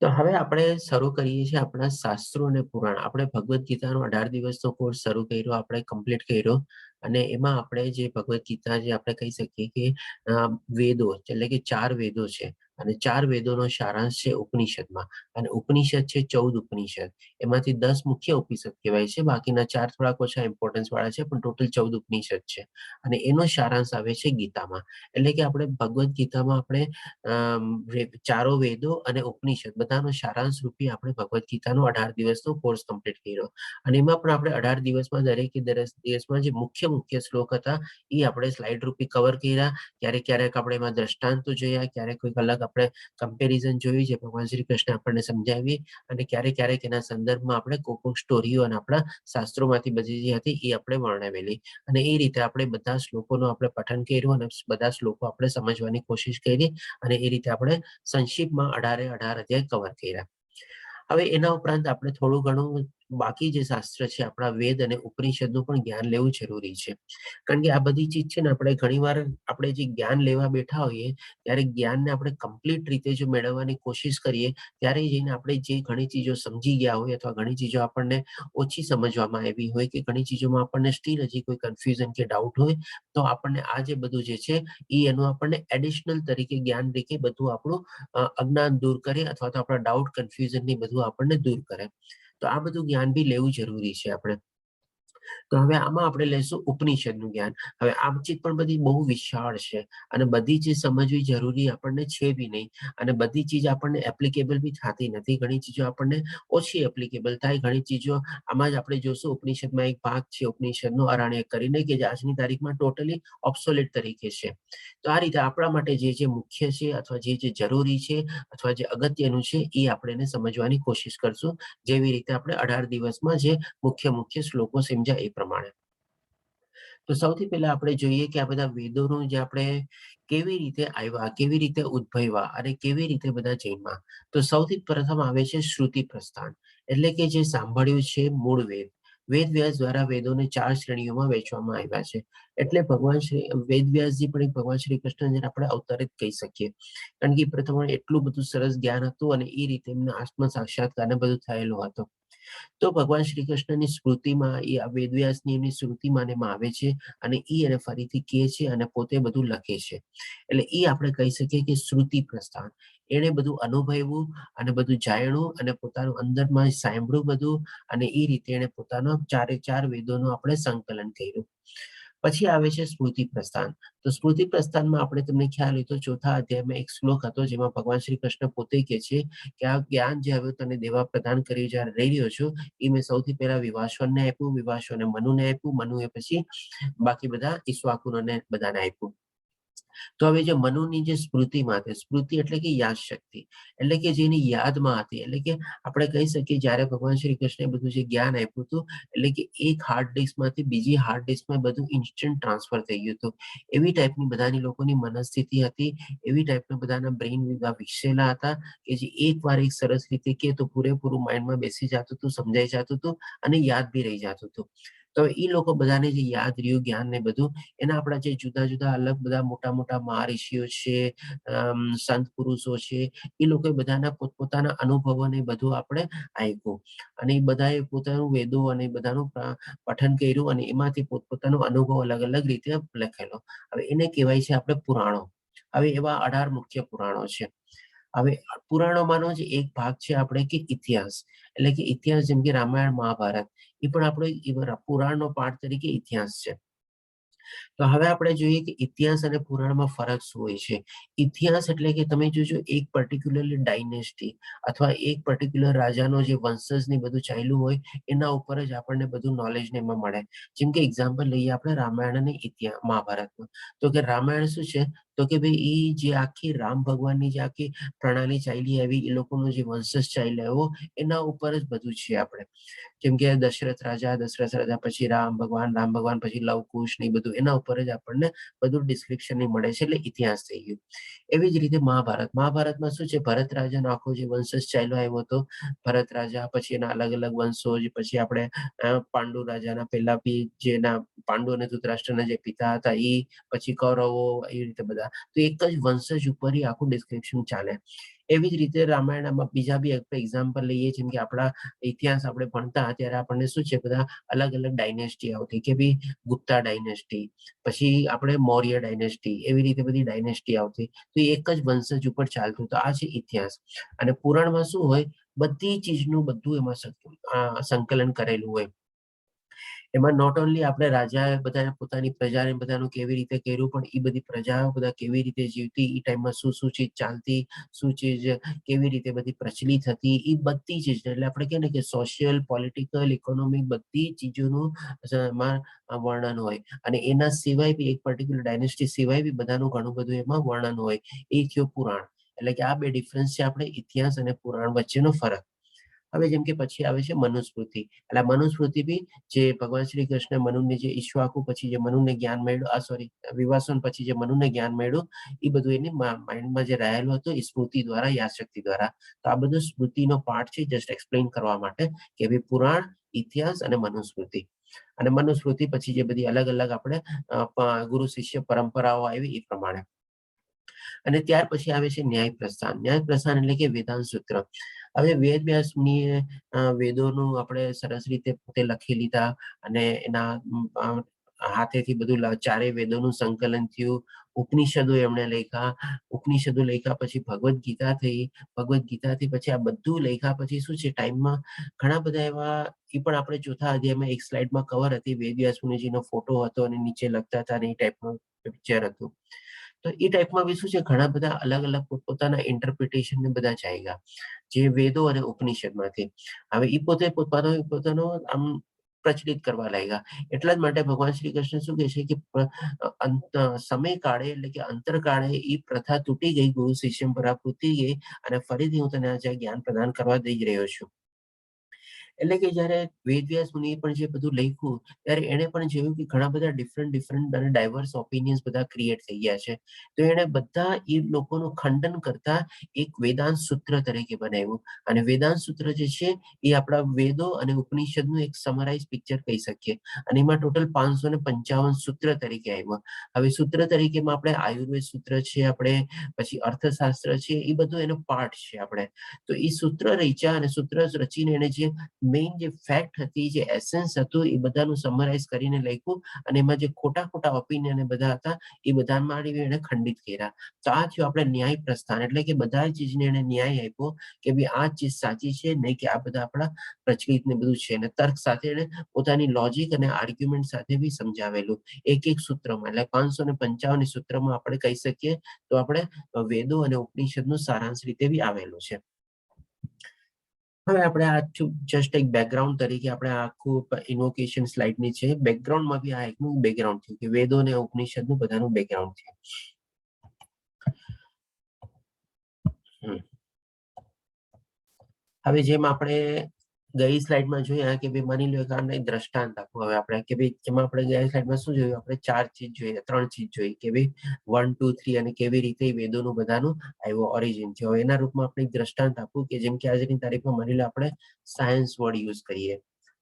તો હવે આપણે શરૂ કરીએ છીએ આપણા શાસ્ત્રો અને પુરાણ. આપણે ભગવદ્ ગીતાનો 18 દિવસનો કોર્સ શરૂ કર્યો, આપણે કમ્પ્લીટ કર્યો અને એમાં આપણે જે ભગવદ્ ગીતા જે આપણે કહી શકીએ કે વેદો એટલે કે 4 વેદો છે અને 4 વેદોનો સારાંશ છે ઉપનિષદમાં અને ઉપનિષદ છે 14 ઉપનિષદ. એમાંથી 10 મુખ્ય ઉપનિષદ કહેવાય છે. બાકીના 4 થોડાક ઓછા ઇમ્પોર્ટન્સ વાળા છે, પણ ટોટલ 14 ઉપનિષદ છે અને એનો સારાંશ આવે છે ગીતામાં. એટલે કે આપણે ભગવદ્ ગીતામાં આપણે ચારો વેદો અને ઉપનિષદ બધાનો સારાંશ રૂપી આપણે ભગવદ્ ગીતાનો 18 દિવસનો કોર્સ કમ્પ્લીટ કર્યો અને એમાં પણ આપણે 18 દિવસમાં દરેકે દરેક દિવસમાં જે મુખ્ય શ્લોક હતા એ આપણે સ્લાઇડ રૂપી કવર કર્યા. ક્યારેક ક્યારેક આપણે એમાં દ્રષ્ટાંતો જોયા, ક્યારેક કોઈક અલગ આપણે કમ્પેરિઝન જોયું જે ભગવાન શ્રી કૃષ્ણ આપણને સમજાવી અને ક્યારેક ક્યારેક એના સંદર્ભમાં આપણે કોક સ્ટોરીઓ અને આપણા શાસ્ત્રોમાંથી બધી જે હતી એ આપણે વર્ણવેલી અને એ રીતે આપણે બધા શ્લોકોનું આપણે પઠન કર્યું અને બધા શ્લોકો આપણે સમજવાની કોશિશ કરી અને એ રીતે આપણે સંક્ષિપ્તમાં 18 અધ્યાય કવર કર્યા. હવે એના ઉપરાંત આપણે થોડું ઘણું બાકી જે શાસ્ત્ર છે આપણા વેદ અને ઉપનિષદનું પણ જ્ઞાન લેવું જરૂરી છે. કારણ કે આ બધી ચીજ છે ને આપણે ઘણીવાર આપણે જે જ્ઞાન લેવા બેઠા હોઈએ ત્યારે જ્ઞાનને આપણે કમ્પ્લીટ રીતે જો મેળવવાની કોશિશ કરીએ ત્યારે જઈને આપણે જે ઘણી ચીજો સમજી ગયા હોય અથવા ઘણી ચીજો આપણને ઓછી સમજવામાં આવી હોય કે ઘણી ચીજોમાં આપણને સ્ટીલ હજી કોઈ કન્ફ્યુઝન કે ડાઉટ હોય તો આપણને આ જે બધું જે છે એનું આપણને એડિશનલ તરીકે જ્ઞાન તરીકે બધું આપણું અજ્ઞાન દૂર કરે અથવા તો આપણા ડાઉટ કન્ફ્યુઝન ની બધું આપણને દૂર કરે. તો આ બધું જ્ઞાન બી લેવું જરૂરી છે આપણે. તો હવે આમાં આપણે લઈશું ઉપનિષદનું જ્ઞાન. હવે આ ચીજ પણ બધી બહુ વિશાળ છે અને બધી ચીજ સમજવી જરૂરી આપણને છે બી નહીં અને બધી ચીજ આપણને એપ્લિકેબલ બી થતી નથી. ઘણી ચીજો આપણને ઓછી એપ્લિકેબલ થાય. ઘણી ચીજો આમાં જ આપણે જોશું ઉપનિષદમાં એક ભાગ છે ઉપનિષદનો અરણ્યક કરીને કે જે આજની તારીખમાં ટોટલી ઓબ્સોલેટ તરીકે છે. તો આ રીતે આપણા માટે જે મુખ્ય છે અથવા જે જરૂરી છે અથવા જે અગત્યનું છે એ આપણે એને સમજવાની કોશિશ કરશું. જેવી રીતે આપણે 18 દિવસમાં જે મુખ્ય શ્લોકો સમજ્યા એ પ્રમાણે. તો સૌથી પહેલા આપણે જોઈએ કે આ બધા વેદોનું જે આપણે કેવી રીતે આવ્યા, કેવી રીતે ઉદ્ભવ્યા અને કેવી રીતે બધા જન્મા. તો સૌથી પ્રથમ આવે છે શ્રુતિ પ્રસ્થાન એટલે કે જે સાંભળ્યું છે મૂળ વેદ. વેદ વ્યાસ દ્વારા વેદોને 4 શ્રેણીઓમાં વહેંચવામાં આવ્યા છે. એટલે ભગવાન શ્રી વેદવ્યાસજી પણ એક ભગવાન શ્રી કૃષ્ણ જેને આપણે અવતરિત કહી શકીએ. કારણ કે પ્રથમ એટલું બધું સરસ જ્ઞાન હતું અને એ રીતે એમને આત્મ સાક્ષાત્કાર બધું થયેલું હતું. તો ભગવાન શ્રી કૃષ્ણની સ્મૃતિમાં એ વેદવ્યાસની એમની સ્મૃતિમાં એમાં આવે છે અને એ એને ફરીથી કહે છે અને પોતે બધું લખે છે. એટલે એ આપણે કહી શકીએ કે શ્રુતિ પ્રસ્થાન. એણે બધું અનુભવ્યું અને બધું જાણ્યું અને પોતાનું અંદરમાં સાંભળ્યું બધું અને એ રીતે એને પોતાના 4 વેદોનું આપણે સંકલન કર્યું. પછી આવે છે સ્મૃતિ પ્રસ્થાન. તો સ્મૃતિ પ્રસ્થાનમાં આપણે તમને ખ્યાલ હોય તો 4થા અધ્યાયમાં એક શ્લોક હતો જેમાં ભગવાન શ્રી કૃષ્ણ પોતે કહે છે કે આ જ્ઞાન જે હવે તને દેવા પ્રદાન કરી જ્યારે રહી રહ્યો છું એ મેં સૌથી પહેલા વિવાસવનને આપ્યું, વિવાસવને મનુને આપ્યું, મનુએ પછી બાકી બધા ઈશ્વાકુનોને બધાને આપ્યું. તો હવે જે મનુની જે સ્મૃતિમાં હતી, સ્મૃતિ એટલે કે યાદ શક્તિ એટલે કે જેની યાદમાં હતી એટલે કે આપણે કહી શકીએ જ્યારે ભગવાન શ્રી કૃષ્ણે બધું જે જ્ઞાન આપ્યું હતું એટલે કે એક હાર્ડ ડિસ્કમાંથી બીજી હાર્ડ ડિસ્કમાં બધું ઇન્સ્ટન્ટ ટ્રાન્સફર થઈ ગયું હતું. એવી ટાઈપની બધાની લોકોની મનસ્થિતિ હતી, એવી ટાઈપના બધાના બ્રેઇન વિકસેલા હતા કે જે એકવાર એક સરસ રીતે કે તો પૂરેપૂરું માઇન્ડમાં બેસી જતું હતું, સમજાઈ જતું હતું અને યાદ બી રહી જતું હતું. તો એ લોકો બધાને જે યાદ રહ્યું જ્ઞાન ને બધું એના આપણા જે જુદા જુદા અલગ બધા મોટા મોટા મહારિષિઓ છે, સંત પુરુષો છે, એ લોકો બધાના પોતપોતાના અનુભવોને બધું આપણે આપ્યું અને એ બધાએ પોતાનું વેદો અને બધાનું પઠન કર્યું અને એમાંથી પોતપોતાનો અનુભવ અલગ અલગ રીતે લખેલો. હવે એને કહેવાય છે આપણે પુરાણો. હવે એવા 18 મુખ્ય પુરાણો છે. હવે પુરાણોમાંનો જ એક ભાગ છે આપણે કે ઇતિહાસ એટલે કે ઇતિહાસ જેમ કે રામાયણ મહાભારત એ પણ આપણો પુરાણનો પાઠ તરીકે ઇતિહાસ છે. તો હવે આપણે જોઈએ કે ઇતિહાસ અને પુરાણમાં ફરક શું હોય છે. ઇતિહાસ એટલે કે તમે જોજો એક પર્ટિક્યુલરલી ડાયનેસ્ટી અથવા એક પર્ટિક્યુલર રાજાનો જે વંશજ ને બધું ચાલ્યું હોય એના ઉપર જ આપણને બધું નોલેજ ને એમાં મળે. જેમ કે એક્ઝામ્પલ લઈએ આપણે રામાયણ અને ઇતિહાસ મહાભારતમાં. તો કે રામાયણ શું છે તો કે ભાઈ એ જે આખી રામ ભગવાનની જે આખી પ્રણાલી ચાલી આવી એ લોકોનો જે વંશજ ચાલ્યો આવ્યો એના ઉપર જ બધું છે આપણે. જેમ કે દશરથ રાજા પછી રામ ભગવાન પછી લવકુશ ને બધું એના ઉપર જ આપણને બધું ડિસ્ક્રિપ્શન મળે છે એટલે ઇતિહાસ થઈ ગયું. એવી જ રીતે મહાભારતમાં શું છે ભરત રાજાનો આખો જે વંશજ ચાલ્યો આવ્યો હતો. ભરત રાજા પછી એના અલગ અલગ વંશો પછી આપણે પાંડુ રાજાના પહેલા બી જેના પાંડુ અને ધૃતરાષ્ટ્રના જે પિતા હતા એ પછી કૌરવો એ રીતે બધા તો એક જ વંશજ ઉપર આખું ડિસ્ક્રિપ્શન ચાલે. એવી જ રીતે રામાયણમાં બીજા બી એક્ઝામ્પલ લઈએ, જેમ કે આપણા ઇતિહાસ આપણે ભણતા ત્યારે આપણને શું છે, બધા અલગ અલગ ડાયનેસ્ટી આવતી, કે ભાઈ ગુપ્તા ડાયનેસ્ટી, પછી આપણે મૌર્ય ડાયનેસ્ટી, એવી રીતે બધી ડાયનેસ્ટી આવતી. તો એક જ વંશજ ઉપર ચાલતું. તો આ છે ઇતિહાસ. અને પુરાણમાં શું હોય, બધી ચીજનું બધું એમાં સંકલન કરેલું હોય. એમાં નોટ ઓનલી આપણે રાજાએ બધાને પોતાની પ્રજાને બધાનું કેવી રીતે કર્યું, પણ એ બધી પ્રજાઓ બધા કેવી રીતે જીવતી, એ ટાઈમમાં શું શું ચીજ ચાલતી, શું ચીજ કેવી રીતે બધી પ્રચલિત હતી, એ બધી ચીજ, એટલે આપણે કહે ને કે સોશિયલ, પોલિટિકલ, ઇકોનોમિક બધી ચીજોનું એમાં વર્ણન હોય. અને એના સિવાય બી એક પર્ટિક્યુલર ડાયનેસ્ટી સિવાય બી બધાનું ઘણું બધું એમાં વર્ણન હોય. એ થયો પુરાણ. એટલે કે આ બે ડિફરન્સ છે આપણે ઇતિહાસ અને પુરાણ વચ્ચેનો ફરક. હવે જેમ કે પછી આવે છે મનુસ્મૃતિ. એટલે મનુસ્મૃતિ બી જે ભગવાન શ્રી કૃષ્ણ મનુને જે ઈક્ષ્વાકુ પછી જે મનુને જ્ઞાન મળ્યું, સોરી, વિવાસન પછી જે મનુને જ્ઞાન મળ્યું, એ બધું એની માઇન્ડમાં જે રહેલું હતું એ સ્મૃતિ દ્વારા, યાદશક્તિ દ્વારા. તો આ બધું સ્મૃતિનો પાર્ટ છે, જસ્ટ એક્સપ્લેન કરવા માટે કે ભાઈ પુરાણ, ઇતિહાસ અને મનુસ્મૃતિ. અને મનુસ્મૃતિ પછી જે બધી અલગ અલગ આપણે ગુરુ શિષ્ય પરંપરાઓ આવી એ પ્રમાણે. અને ત્યાર પછી આવે છે ન્યાય પ્રસ્થાન. ન્યાય પ્રસ્થાન એટલે કે વેદાંત સૂત્ર. હવે વેદ વ્યાસ મુનિએ વેદોનું આપણે સરસ રીતે પોતે લખી લીધા, અને એના હાથેથી બધું ચારેય વેદોનું સંકલન થયું. ઉપનિષદો એમણે લખ્યા. ઉપનિષદો લખ્યા પછી ભગવદ્ ગીતા થઈ. ભગવદ્ ગીતાથી પછી આ બધું લખ્યા પછી શું છે, ટાઈમમાં ઘણા બધા એવા, એ પણ આપણે ચોથા અધ્યાયમાં એક સ્લાઇડમાં કવર હતી, વેદ વ્યાસ મુનિજીનો ફોટો હતો અને નીચે લખતા હતા, અને એ ટાઈપનું પિક્ચર હતું. તો એ ટાઈપમાં બી શું છે, ઘણા બધા અલગ અલગ પોતપોતાના ઇન્ટરપ્રિટેશન ને બધા જાયગા, જે વેદો અને ઉપનિષદમાંથી. હવે એ પોતે પોતાનો આમ પ્રચલિત કરવા લાગ્યા. એટલા જ માટે ભગવાન શ્રી કૃષ્ણ શું કહે છે કે સમયકાળે, એટલે કે અંતરકાળે એ પ્રથા તૂટી ગઈ, ગુરુ શિષ્ય પરંપરા તૂટી ગઈ, અને ફરીથી હું તને આજે જ્ઞાન પ્રદાન કરવા દઈ રહ્યો છું. એટલે કે જયારે વેદવ્યાસ મુનિએ પણ જે બધું લખ્યું, ત્યારે એને પણ જોયું કે ઘણા બધા ડિફરન્ટ અને ડાયવર્સ ઓપિનિયન્સ બધા ક્રિએટ થઈ ગયા છે. તો એને બધા એ લોકોનું ખંડન કરતા એક વેદાંત સૂત્ર તરીકે બનાવ્યું. અને વેદાંત સૂત્ર જે છે એ આપણા વેદો અને ઉપનિષદનું એક સમરાઇઝ પિક્ચર કહી શકીએ. અને એમાં ટોટલ 555 સૂત્ર તરીકે આવ્યા. હવે સૂત્ર તરીકેમાં આપણે આયુર્વેદ સૂત્ર છે, આપણે પછી અર્થશાસ્ત્ર છે, એ બધું એનો પાર્ટ છે આપણે. તો એ સૂત્ર રચ્યા, અને સૂત્ર રચીને એને જે મેઇન જે ફેક્ટ હતી, જે એસેન્સ હતું, એ બધાનું સમરાઇઝ કરીને લખ્યું. અને એમાં જે ખોટા ખોટા ઓપિનિયન બધા હતા એ બધામાં એને ખંડિત કર્યા. તો આ થયું આપણે ન્યાય પ્રસ્થાન. એટલે કે બધા ચીજને એને ન્યાય આપ્યો કે ભાઈ આ ચીજ સાચી છે, નહીં કે આ બધા આપણા પ્રચલિત ને બધું છે. અને તર્ક સાથે એને પોતાની લોજિક અને આર્ગ્યુમેન્ટ સાથે બી સમજાવેલું એક એક સૂત્રમાં. એટલે 555 સૂત્રમાં આપણે કહી શકીએ તો આપણે વેદો અને ઉપનિષદનું સારાંશ રીતે બી આવેલું છે. હવે આપણે આ જસ્ટ એક બેકગ્રાઉન્ડ તરીકે આપણે આખું ઇન્વોકેશન સ્લાઇડની છે, બેકગ્રાઉન્ડમાં બી આ એકનું બેકગ્રાઉન્ડ થયું કે વેદો અને ઉપનિષદનું બધાનું બેકગ્રાઉન્ડ છે. હવે જેમ આપણે ગઈ સ્લાઇડમાં જોયા કે ભાઈ માની લો કે આને દ્રષ્ટાંત આપવું. હવે આપણે કે ભાઈ જેમાં આપણે ગઈ સ્લાઇડમાં શું જોયું, આપણે 4 ચીજ જોઈએ, 3 ચીજ જોઈ કે ભાઈ 1, 2, 3 અને કેવી રીતે વેદોનું બધાનું આવ્યો ઓરિજિન છે. હવે એના રૂપમાં આપણે એક દ્રષ્ટાંત આપવું કે જેમ કે આજની તારીખમાં માની લો આપણે સાયન્સ વર્ડ યુઝ કરીએ.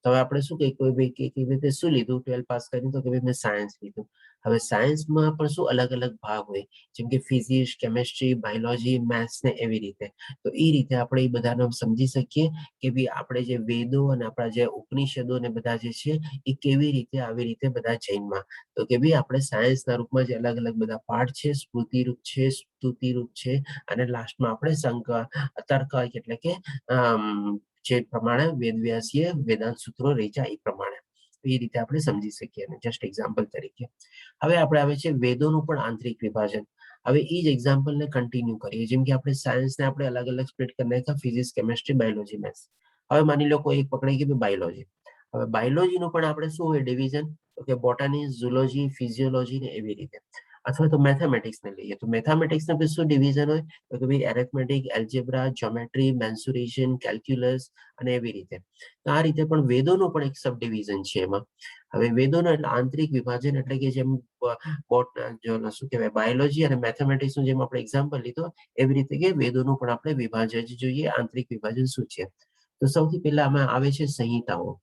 તો હવે આપણે શું કહીએ, કોઈ ભાઈ કેવી રીતે શું લીધું 12 પાસ કરીને, તો કે ભાઈ મેં સાયન્સ લીધું. હવે સાયન્સમાં પણ શું અલગ અલગ ભાગ હોય, જેમ કે ફિઝિક્સ, કેમેસ્ટ્રી, બાયોલોજી, મેથ્સ ને એવી રીતે. તો એ રીતે આપણે એ બધાને સમજી શકીએ કે ભાઈ આપણે જે વેદો અને આપણા જે ઉપનિષદો ને બધા જે છે એ કેવી રીતે આવી રીતે બધા જૈનમાં. તો કે ભાઈ આપણે સાયન્સના રૂપમાં જે અલગ અલગ બધા પાર્ટ છે, સ્મૃતિ રૂપ છે, સ્તુતિ રૂપ છે, અને લાસ્ટમાં આપણે તર્ક એટલે કે જે પ્રમાણે વેદવ્યાસીએ વેદાંત સૂત્રો રચ્યા એ પ્રમાણે. એ રીતે આપણે સમજી શકીએ. જસ્ટ એક્ઝામ્પલ તરીકે હવે આપણે આવે છે વેદોનું પણ આંતરિક વિભાજન. હવે એ જ એક્ઝામ્પલને કન્ટિન્યુ કરીએ. જેમ કે આપણે સાયન્સને આપણે અલગ અલગ સ્પ્લિટ કરી નાખ્યા, ફિઝિક્સ, કેમેસ્ટ્રી, બાયોલોજી, મેથ્સ. હવે માની લો કોઈ એક પકડાઈ ગયું બાયોલોજી. હવે બાયોલોજીનું પણ આપણે શું હોય ડિવિઝન, તો કે બોટાની, ઝૂલોજી, ફિઝિયોલોજી ને એવી રીતે. અથવા તો મેથેમેટિક્સને લઈએ તો મેથેમેટિક્સનું શું ડિવિઝન હોય, તો કે ભાઈ એરેથમેટિક, એલ્જેબ્રા, જ્યોમેટ્રી, મેન્સુરેશન, કેલ્ક્યુલસ અને એવી રીતે. તો આ રીતે પણ વેદોનું પણ એક સબ ડિવિઝન છે એમાં. હવે વેદોનો એટલે આંતરિક વિભાજન, એટલે કે જેમ શું કહેવાય બાયોલોજી અને મેથેમેટિક્સનું જેમ આપણે એક્ઝામ્પલ લીધો, એવી રીતે કે વેદોનું પણ આપણે વિભાજન જોઈએ, આંતરિક વિભાજન શું છે. તો સૌથી પહેલા આમાં આવે છે સંહિતાઓ.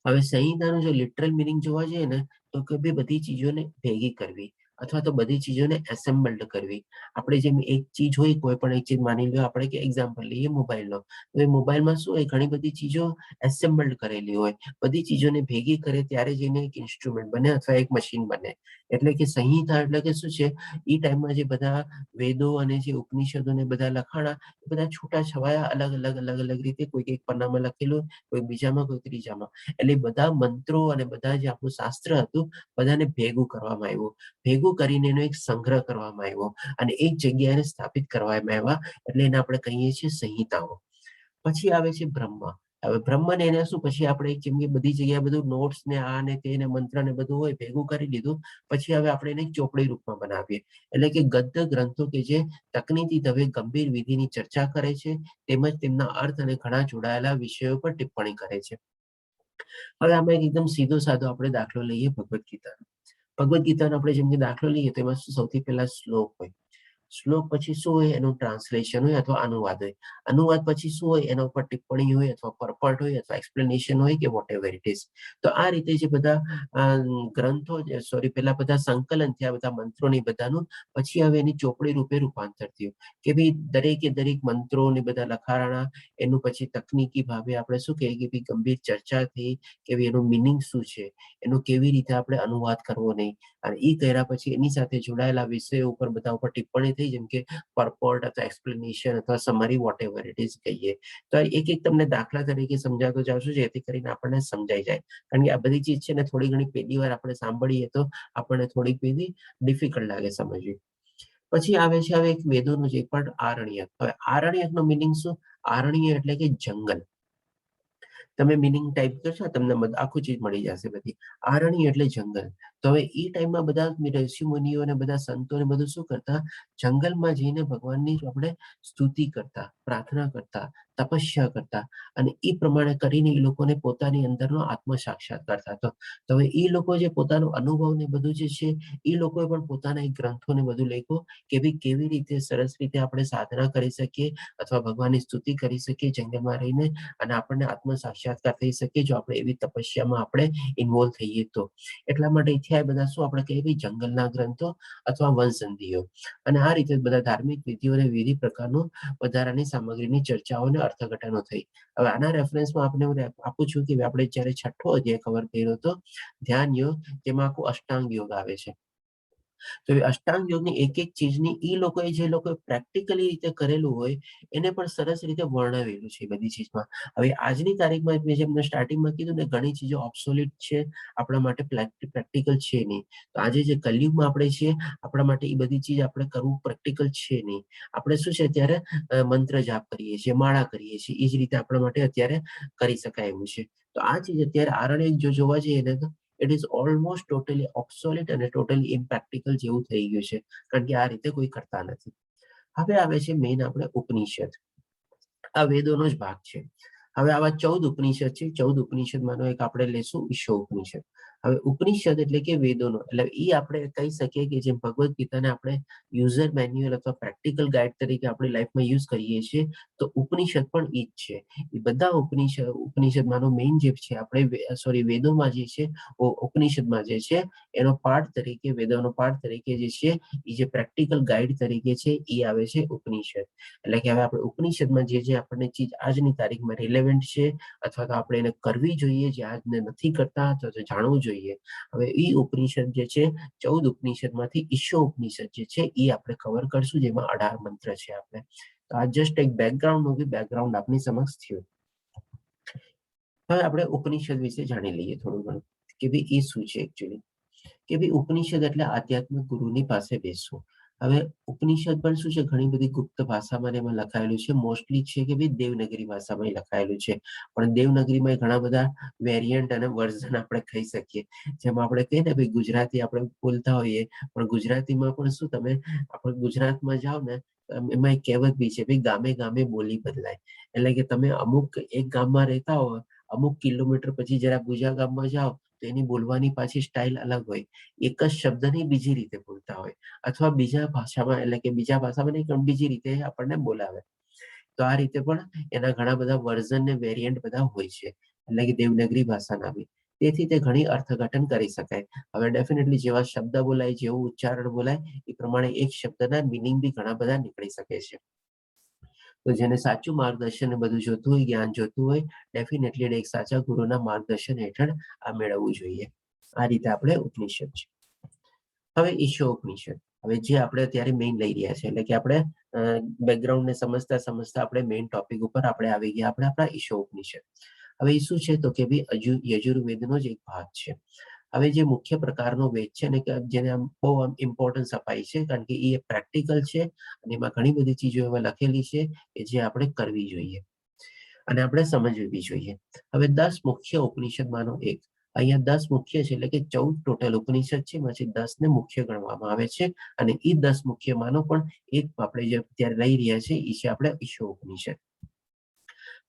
હવે સંહિતાનું જો લિટરલ મિનિંગ જોવા જઈએ ને, તો કે બધી ચીજોને ભેગી કરવી. અથવા તો બધી ચીજોને એસેમ્બલ્ડ કરવી. આપણે જેમ એક ચીજ હોય, કોઈ પણ એક ચીજ માની લો આપણે કે એક્ઝામ્પલ લઈએ મોબાઈલનો. તો એ મોબાઈલમાં શું હોય, ઘણી બધી ચીજો એસેમ્બલ્ડ કરેલી હોય. બધી ચીજોને ભેગી કરે ત્યારે જઈને એક ઇન્સ્ટ્રુમેન્ટ બને અથવા એક મશીન બને. એટલે કે સંહિતા એટલે કે શું છે, ઈ ટાઈમમાં જે બધા વેદો અને જે ઉપનિષદોને બધા લખાણા, એ બધા છૂટા-છવાયા અલગ-અલગ રીતે કોઈક એક પન્નામાં લખેલું, કોઈ બીજામાં, કોઈ ત્રીજામાં. એટલે બધા મંત્રો અને બધા જે આપણું શાસ્ત્ર હતું, બધાને ભેગું કરવામાં આવ્યું. ભેગું કરીને એનો એક સંગ્રહ કરવામાં આવ્યો અને એક જગ્યાએ એને સ્થાપિત કરવામાં આવ્યા. એટલે એને આપણે કહીએ છીએ સંહિતાઓ. પછી આવે છે બ્રહ્મ. હવે બ્રહ્મ ને એને શું, પછી આપણે જેમ કે બધી જગ્યાએ બધું નોટ્સ ને આ ને તે ને મંત્ર ને બધું હોય, ભેગું કરી લીધું. પછી હવે આપણે એને ચોપડી રૂપમાં બનાવીએ. એટલે કે ગદ્ય ગ્રંથો કે જે તકનીકી ઢબે ગંભીર વિધિની ચર્ચા કરે છે, તેમજ તેમના અર્થ અને ઘણા જોડાયેલા વિષયો પર ટિપ્પણી કરે છે. હવે આમાં એક એકદમ સીધો સાધો આપણે દાખલો લઈએ ભગવદ્ ગીતાનો. ભગવદ્ ગીતાનો આપણે જેમ કે દાખલો લઈએ, તો એમાં સૌથી પહેલા શ્લોક હોય. શ્લોક પછી શું હોય, એનું ટ્રાન્સલેશન હોય અથવા અનુવાદ હોય. અનુવાદ પછી શું હોય, એના ઉપર ટિપ્પણી હોય અથવા પરપટ હોય અથવા એક્સપ્લેનેશન હોય કે વોટ એવર ઇટ ઇઝ. તો આ રીતે જે બધા ગ્રંથો, સોરી, પેલા બધા સંકલન થયા બધા મંત્રોની બધાનું, પછી હવે એની ચોપડી રૂપે રૂપાંતર થયું. કે ભાઈ દરેકે દરેક મંત્રો ને બધા લખાણા, એનું પછી તકનીકી ભાવે આપણે શું કહીએ કે ભાઈ ગંભીર ચર્ચા થઈ કે ભાઈ એનું મિનિંગ શું છે, એનો કેવી રીતે આપણે અનુવાદ કરવો નહીં. અને એ કર્યા પછી એની સાથે જોડાયેલા વિષયો ઉપર બધા ઉપર ટિપ્પણી થઈ, જેમ કે પરપોર્ટ અથવા એક્સપ્લેનેશન અથવા summary whatever it is કહીએ. તો એક એક તમને દાખલા તરીકે સમજાવતો જાઉં છું, જેથી કરીને આપણને સમજાઈ જાય. કારણ કે આ બધી ચીજ છે ને, થોડી ઘણી પહેલી વાર આપણે સાંભળીએ તો આપણને થોડીક પેલી ડિફિકલ્ટ લાગે સમજવી. પછી આવે છે હવે એક વેદોનું જે પણ આરણ્યક. હવે આરણ્યકનો મિનિંગ શું? આરણ્ય એટલે કે જંગલ. તમે મિનિંગ ટાઈપ કરશો, તમને આખું ચીજ મળી જશે બધી. આરણ્ય એટલે જંગલ. તો હવે એ ટાઈમમાં બધા ઋષિ મુનિઓ અને બધા સંતો ને બધું શું કરતા, જંગલમાં જઈને ભગવાનની આપણે સ્તુતિ કરતા, પ્રાર્થના કરતા, તપસ્યા કરતા. અને એ પ્રમાણે કરીને એ લોકોને પોતાની અંદરનો આત્મ સાક્ષાત્કાર થતો. તો હવે એ લોકો જે પોતાનો અનુભવ ને બધું જે છે, એ લોકોએ પણ પોતાના એક ગ્રંથોને બધું લખ્યું કે ભાઈ કેવી રીતે સરસ રીતે આપણે સાધના કરી શકીએ અથવા ભગવાનની સ્તુતિ કરી શકીએ જંગલમાં રહીને, અને આપણને આત્મ સાક્ષાત્કાર થઈ શકે જો આપણે એવી તપસ્યામાં આપણે ઇન્વોલ્વ થઈએ તો. એટલા માટે થયા બધા શું આપણે કહીએ ભાઈ જંગલના ગ્રંથો અથવા વંશંધીઓ. અને આ રીતે બધા ધાર્મિક વિધિઓ અને વિવિધ પ્રકારનું વધારાની સામગ્રીની ચર્ચાઓ અને અર્થઘટનો થઈ. હવે આના રેફરન્સમાં આપણે હું આપું છું કે આપણે જ્યારે છઠ્ઠો અધ્યાય કવર કર્યો હતો ધ્યાન યોગ, તેમાં આખું અષ્ટાંગ યોગ આવે છે. તો એ અષ્ટાંગ યોગની એક એક ચીજની એ લોકોએ જે લોકોએ પ્રેક્ટિકલી રીતે કરેલું હોય એને પણ સરસ રીતે વર્ણવેલું છે બધી ચીજમાં. હવે આજની તારીખમાં મેં જેમ સ્ટાર્ટિંગમાં કીધું ને, ઘણી ચીજો ઓબ્સોલિટ છે, આપણા માટે પ્રેક્ટિકલ છે નહીં. તો આજે જે કલયુગમાં આપણે છીએ, આપણા માટે એ બધી ચીજ આપણે કરવું પ્રેક્ટિકલ છે નહીં. આપણે શું છે અત્યારે મંત્ર જાપ કરીએ છીએ, માળા કરીએ છીએ, એ જ રીતે આપણા માટે અત્યારે કરી શકાય એવું છે. તો આ ચીજ અત્યારે આરણ્ય જો જોવા જઈએ ને, તો ઇટ ઇઝ ઓલમોસ્ટ ટોટલી ઓબ્સોલિટ અને ટોટલી ઇમ્પ્રેક્ટિકલ જેવું થઈ ગયું છે. કારણ કે આ રીતે કોઈ કરતા નથી. હવે આવે છે મેઇન આપણે ઉપનિષદ. આ વેદોનો જ ભાગ છે. હવે આવા 14 ઉપનિષદ છે. 14 ઉપનિષદમાંનો એક આપણે લેશું ઈશો ઉપનિષદ. હવે ઉપનિષદ એટલે કે વેદોનો, એટલે એ આપણે કહી શકીએ કે જેમ ભગવદ્ ગીતાને આપણે યુઝર મેન્યુઅલ અથવા પ્રેક્ટિકલ ગાઈડ તરીકે આપણી લાઈફમાં યુઝ કરીએ છીએ, તો ઉપનિષદ પણ ઈ જ છે. એ બધા ઉપનિષદમાંનો મેઇન જે છે આપણે સોરી વેદોમાં જે છે, ઉપનિષદમાં જે છે એનો પાર્ટ તરીકે, વેદોનો પાર્ટ તરીકે જે છે, એ જે પ્રેક્ટિકલ ગાઈડ તરીકે છે એ આવે છે ઉપનિષદ. એટલે કે હવે આપણે ઉપનિષદમાં જે જે આપણને ચીજ આજની તારીખમાં રિલેવન્ટ છે અથવા તો આપણે એને કરવી જોઈએ, જે આજને નથી કરતા અથવા તો જાણવું જોઈએ. હવે એ ઉપનિષદ જે છે, 14 ઉપનિષદમાંથી ઈશો ઉપનિષદ જે છે એ આપણે કવર કરશું, જેમાં 18 મંત્ર છે આપણે. તો આ જસ્ટ એક બેકગ્રાઉન્ડ આપની સમક્ષ થયું. હવે આપણે ઉપનિષદ વિશે જાણી લઈએ થોડું ઘણું કે ભાઈ એ શું છે એકચ્યુઅલી. કે ભાઈ ઉપનિષદ એટલે આધ્યાત્મિક ગુરુની પાસે બેસવું. હવે ઉપનિષદ પણ શું છે, ઘણી બધી ગુપ્ત ભાષામાં એમાં લખાયેલું છે. મોસ્ટલી છે કે ભાઈ દેવનાગરી ભાષામાં લખાયેલું છે. પણ દેવનાગરીમાં ઘણા બધા વેરિયન્ટ અને વર્ઝન આપણે કહી શકીએ. જેમાં આપણે કહીએ ને ભાઈ ગુજરાતી આપણે બોલતા હોઈએ, પણ ગુજરાતીમાં પણ શું, તમે આપણે ગુજરાતમાં જાઓ ને, એમાં એક કહેવત બી છે, ભાઈ ગામે ગામે બોલી બદલાય. એટલે કે તમે અમુક એક ગામમાં રહેતા હો, અમુક કિલોમીટર પછી જરા બીજા ગામમાં જાઓ તો એની બોલવાની પાછી સ્ટાઇલ અલગ હોય. એક જ શબ્દની બીજી રીતે બોલતા હોય, અથવા બીજા ભાષામાં, એટલે કે બીજા ભાષામાં નહીં પણ બીજી રીતે આપણને બોલાવે. તો આ રીતે પણ એના ઘણા બધા વર્ઝન ને વેરિયન્ટ બધા હોય છે. એટલે કે દેવનાગરી ભાષાના બી. તેથી તે ઘણી અર્થઘટન કરી શકાય. હવે ડેફિનેટલી જેવા શબ્દ બોલાય, જેવું ઉચ્ચારણ બોલાય, એ પ્રમાણે એક શબ્દના મિનિંગ બી ઘણા બધા નીકળી શકે છે. તો જેને સાચું માર્ગદર્શન ને બધું જોતું હોય, જ્ઞાન જોતું હોય, ડેફિનેટલી એક સાચા ગુરુના માર્ગદર્શન હેઠળ આ મેળવવું જોઈએ. આ રીતે આપણે ઉપનિષદ છે. હવે ઈશોપનિષદ, હવે જે આપણે અત્યારે મેઇન લઈ રહ્યા છે, એટલે કે આપણે બેકગ્રાઉન્ડ ને સમજતા સમજતા આપણે મેઇન ટોપિક ઉપર આપણે આવી ગયા, આપણે આપણા ઈશોપનિષદ. હવે એ શું છે તો કે ભાઈ યજુર્વેદનો જ એક ભાગ છે. હવે જે મુખ્ય પ્રકારનો વેદ છે ને, કે જેને આમ બહુ આમ ઇમ્પોર્ટન્સ અપાય છે, કારણ કે એ પ્રેક્ટિકલ છે અને એમાં ઘણી બધી ચીજો એમાં લખેલી છે કે જે આપણે કરવી જોઈએ અને આપણે સમજવી બી જોઈએ. હવે 10 મુખ્ય ઉપનિષદમાંનો એક, અહીંયા 10 મુખ્ય છે, એટલે કે 14 ટોટલ ઉપનિષદ છે, એમાંથી 10 ને મુખ્ય ગણવામાં આવે છે અને એ 10 મુખ્યમાંનો પણ એક આપણે જે અત્યારે લઈ રહ્યા છે એ છે આપણે ઈશોપનિષદ.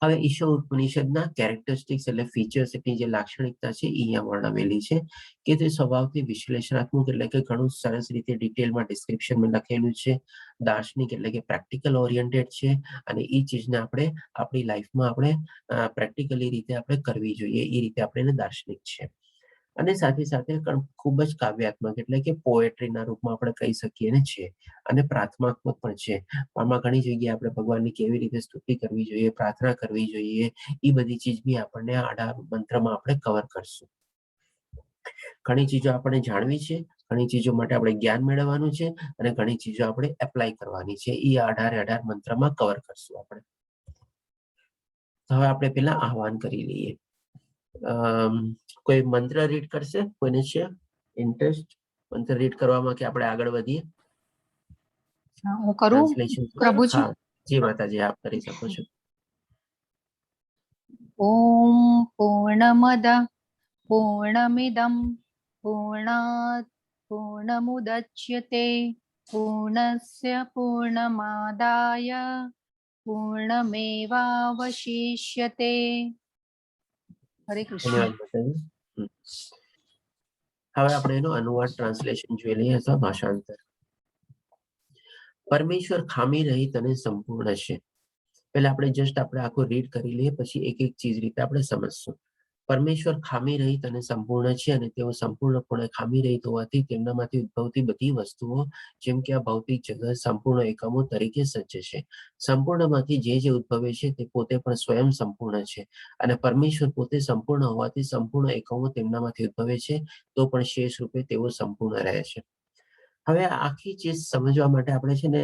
હવે ઈશોપનિષદના કેરેક્ટરિસ્ટિક્સ એટલે ફીચર્સ, ની જે લાક્ષણિકતા છે એ અહીંયા વર્ણવેલી છે કે તે સ્વભાવથી વિશ્લેષણાત્મક, એટલે કે ઘણું સરસ રીતે ડિટેલમાં ડિસ્ક્રિપ્શનમાં લખેલું છે. દાર્શનિક એટલે કે પ્રેક્ટિકલ ઓરિએન્ટેડ છે અને એ ચીજને આપણે આપણી લાઈફમાં આપણે પ્રેક્ટિકલી રીતે આપણે કરવી જોઈએ, એ રીતે આપણે એને દાર્શનિક છે. અને સાથે સાથે ખૂબ જ કાવ્યાત્મક, એટલે કે પોએટ્રીના રૂપમાં આપણે કહી શકીએ ને છે, અને પ્રાર્થનાત્મક પણ છે. આમાં ઘણી જગ્યાએ આપણે ભગવાનની કેવી રીતે સ્તુતિ કરવી જોઈએ, પ્રાર્થના કરવી જોઈએ, એ બધી ચીજ બી આપણને આ મંત્રમાં આપણે કવર કરશું. ઘણી ચીજો આપણે જાણવી છે, ઘણી ચીજો માટે આપણે જ્ઞાન મેળવવાનું છે અને ઘણી ચીજો આપણે એપ્લાય કરવાની છે. એ 18 મંત્રમાં કવર કરશું આપણે. હવે આપણે પેલા આહવાન કરી લઈએ. કોઈ મંત્ર રીડ કરશે? કોઈને છે ઇન્ટરેસ્ટ મંત્ર રીડ કરવામાં કે આપણે આગળ વધીએ? હું કરું પ્રભુજી? હા, જી માતાજી, આપ કરી શકો છો. ઓમ પૂર્ણમદ પૂર્ણમિદં પૂર્ણાત પૂર્ણમુદચ્યતે પૂર્ણસ્ય પૂર્ણમાદાય પૂર્ણમેવાવશિષ્યતે. હરે કૃષ્ણ. ધન્યવાદ માતાજી. હવે આપણે એનો અનુવાદ ટ્રાન્સલેશન જોઈ લઈએ અથવા ભાષાંતર. પરમેશ્વર ખામી રહિત અને સંપૂર્ણ છે. પહેલા આપણે જસ્ટ આપણે આખું રીડ કરી લઈએ, પછી એક એક ચીજ રીતે આપણે સમજશું. પરમેશ્વર ખામી રહિત અને સંપૂર્ણ છે અને તેઓ સંપૂર્ણપણે ખામી રહિત હોવાથી તેમનામાંથી ઉદ્ભવતી બધી વસ્તુઓ, જેમ કે આ ભૌતિક જગત, સંપૂર્ણ એકમો તરીકે સજ્જ છે. સંપૂર્ણમાંથી જે ઉદ્ભવે છે તે પોતે પણ સ્વયં સંપૂર્ણ છે અને પરમેશ્વર પોતે સંપૂર્ણ હોવાથી સંપૂર્ણ એકમો તેમનામાંથી ઉદ્ભવે છે, તો પણ શેષ રૂપે તેઓ સંપૂર્ણ રહે છે. હવે આખી ચીજ સમજવા માટે આપણે છે ને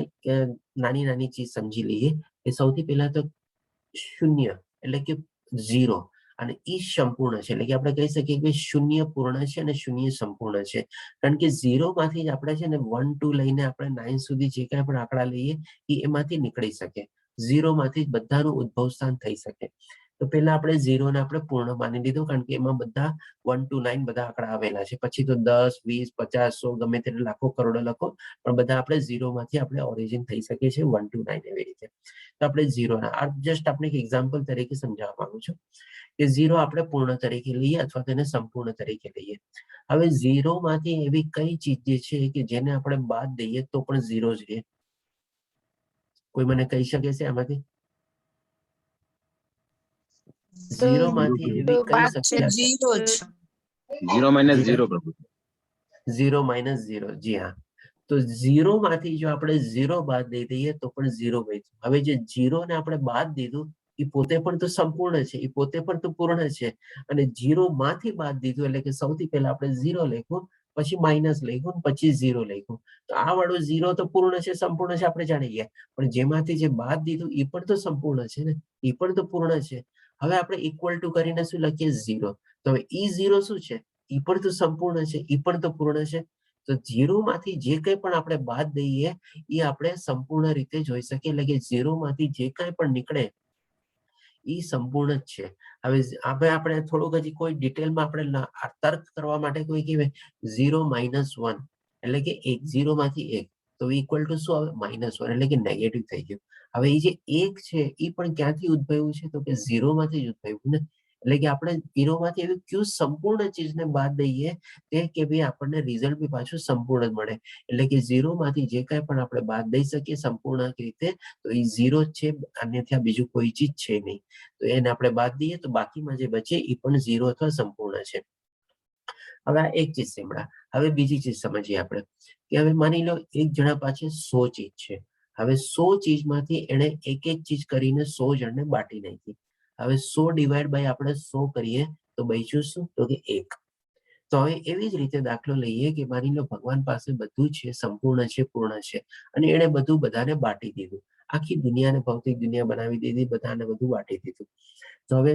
નાની નાની ચીજ સમજી લઈએ. એ સૌથી પહેલા તો શૂન્ય એટલે કે 0 અને ઈ સંપૂર્ણ છે, એટલે કે આપણે કહી શકીએ કે શૂન્ય પૂર્ણ છે અને શૂન્ય સંપૂર્ણ છે. કારણ કે 0 માંથી જ આપણે છે ને 1 2 લઈને આપણે 9 સુધી જે કાંઈ પણ આંકડા લઈએ એ એમાંથી નીકળી શકે. 0 માંથી જ બધાનું ઉદ્ભવ સ્થાન થઈ શકે. તો પહેલા આપણે 0 ને આપણે પૂર્ણ માની લીધું, કારણ કે એમાં બધા 1 to 9 બધા આંકડા આવેલા છે. પછી તો 10 20 50 100 ગમે તે લાખો કરોડો લખો, પણ બધા આપણે 0 માંથી આપણે ઓરિજિન થઈ શકે છે 1 to 9 એવી રીતે. તો આપણે 0 ના જસ્ટ આપણે એક એક્ઝામ્પલ તરીકે સમજાવવા માંગુ છું કે 0 આપણે પૂર્ણ તરીકે લઈએ અથવા તેને સંપૂર્ણ તરીકે લઈએ. હવે 0 માંથી એવી કઈ ચીજ જે છે કે જેને આપણે બાદ દઈએ તો પણ 0 જ રહે? કોઈ મને કહી શકે છે આમાંથી? 0 માંથી એવી કઈ સંખ્યા? 0 minus 0 પ્રભુ. 0 minus 0, જી હા. તો 0 માંથી જો આપણે 0 બાદ દઈ દઈએ તો પણ 0 બચ્યું. હવે જે 0 ને આપણે બાદ દીધું એ પોતે પણ તો સંપૂર્ણ છે, એ પોતે પણ તો પૂર્ણ છે, અને 0 માંથી બાદ દીધું એટલે કે સૌથી પહેલા આપણે 0 લખ્યું, પછી માઇનસ લખ્યું, પછી 0 લખ્યું. તો આ વાળો 0 તો પૂર્ણ છે, સંપૂર્ણ છે, આપણે જાણી ગયા. પણ જેમાંથી જે બાદ દીધું એ પણ તો સંપૂર્ણ છે ને, એ પણ તો પૂર્ણ છે. હવે આપણે ઇક્વલ ટુ કરીને શું લખીએ? 0. તો હવે ઈ 0 શું છે? એ પણ તો સંપૂર્ણ છે, એ પણ તો પૂર્ણ છે. તો 0 માંથી જે કંઈ પણ આપણે બાદ દઈએ એ આપણે સંપૂર્ણ રીતે જોઈ શકીએ, એટલે કે 0 માંથી જે કંઈ પણ નીકળે એ સંપૂર્ણ જ છે. હવે આપણે થોડુંક હજી કોઈ ડિટેલમાં આપણે તર્ક કરવા માટે કોઈ કહેવાય 0 minus 1 એટલે કે 0 માંથી 1, તો ઇક્વલ ટુ શું આવે? -1 એટલે કે નેગેટિવ થઈ ગયું. હવે એ જે 1 છે એ પણ ક્યાંથી ઉદ્ભવ્યું છે? તો કે 0 માંથી જ ઉદ્ભવ્યું ને. એટલે કે આપણે 0 માંથી એવી કયું સંપૂર્ણ ચીજને બાદ દઈએ તે કે ભાઈ આપણને રિઝલ્ટ બી પાછું સંપૂર્ણ જ મળે. એટલે કે 0 માંથી જે કાંઈ પણ આપણે બાદ દઈ શકીએ સંપૂર્ણ રીતે તો એ 0 જ છે, અન્યથા બીજું કોઈ ચીજ છે નહીં. તો એને આપણે બાદ દઈએ તો બાકીમાં જે બચે એ પણ 0 અથવા સંપૂર્ણ છે. હવે આ એક ચીજ સાંભળ્યા. હવે બીજી ચીજ સમજીએ આપણે કે હવે માની લો એક જણા પાસે 100 ચીજ છે. હવે 100 ચીજમાંથી એણે એક એક ચીજ કરીને 100 જણને બાટી નાખી. હવે 100 ડિવાઈડ બાય આપણે 100 કરીએ તો બચ્યું શું? તો કે 1. તો હવે એવી જ રીતે દાખલો લઈએ કે માની લો ભગવાન પાસે બધું છે, સંપૂર્ણ છે, પૂર્ણ છે અને એણે બધું બધાને બાટી દીધું. આખી દુનિયાને ભૌતિક દુનિયા બનાવી દીધી, બધાને બધું બાટી દીધું. તો હવે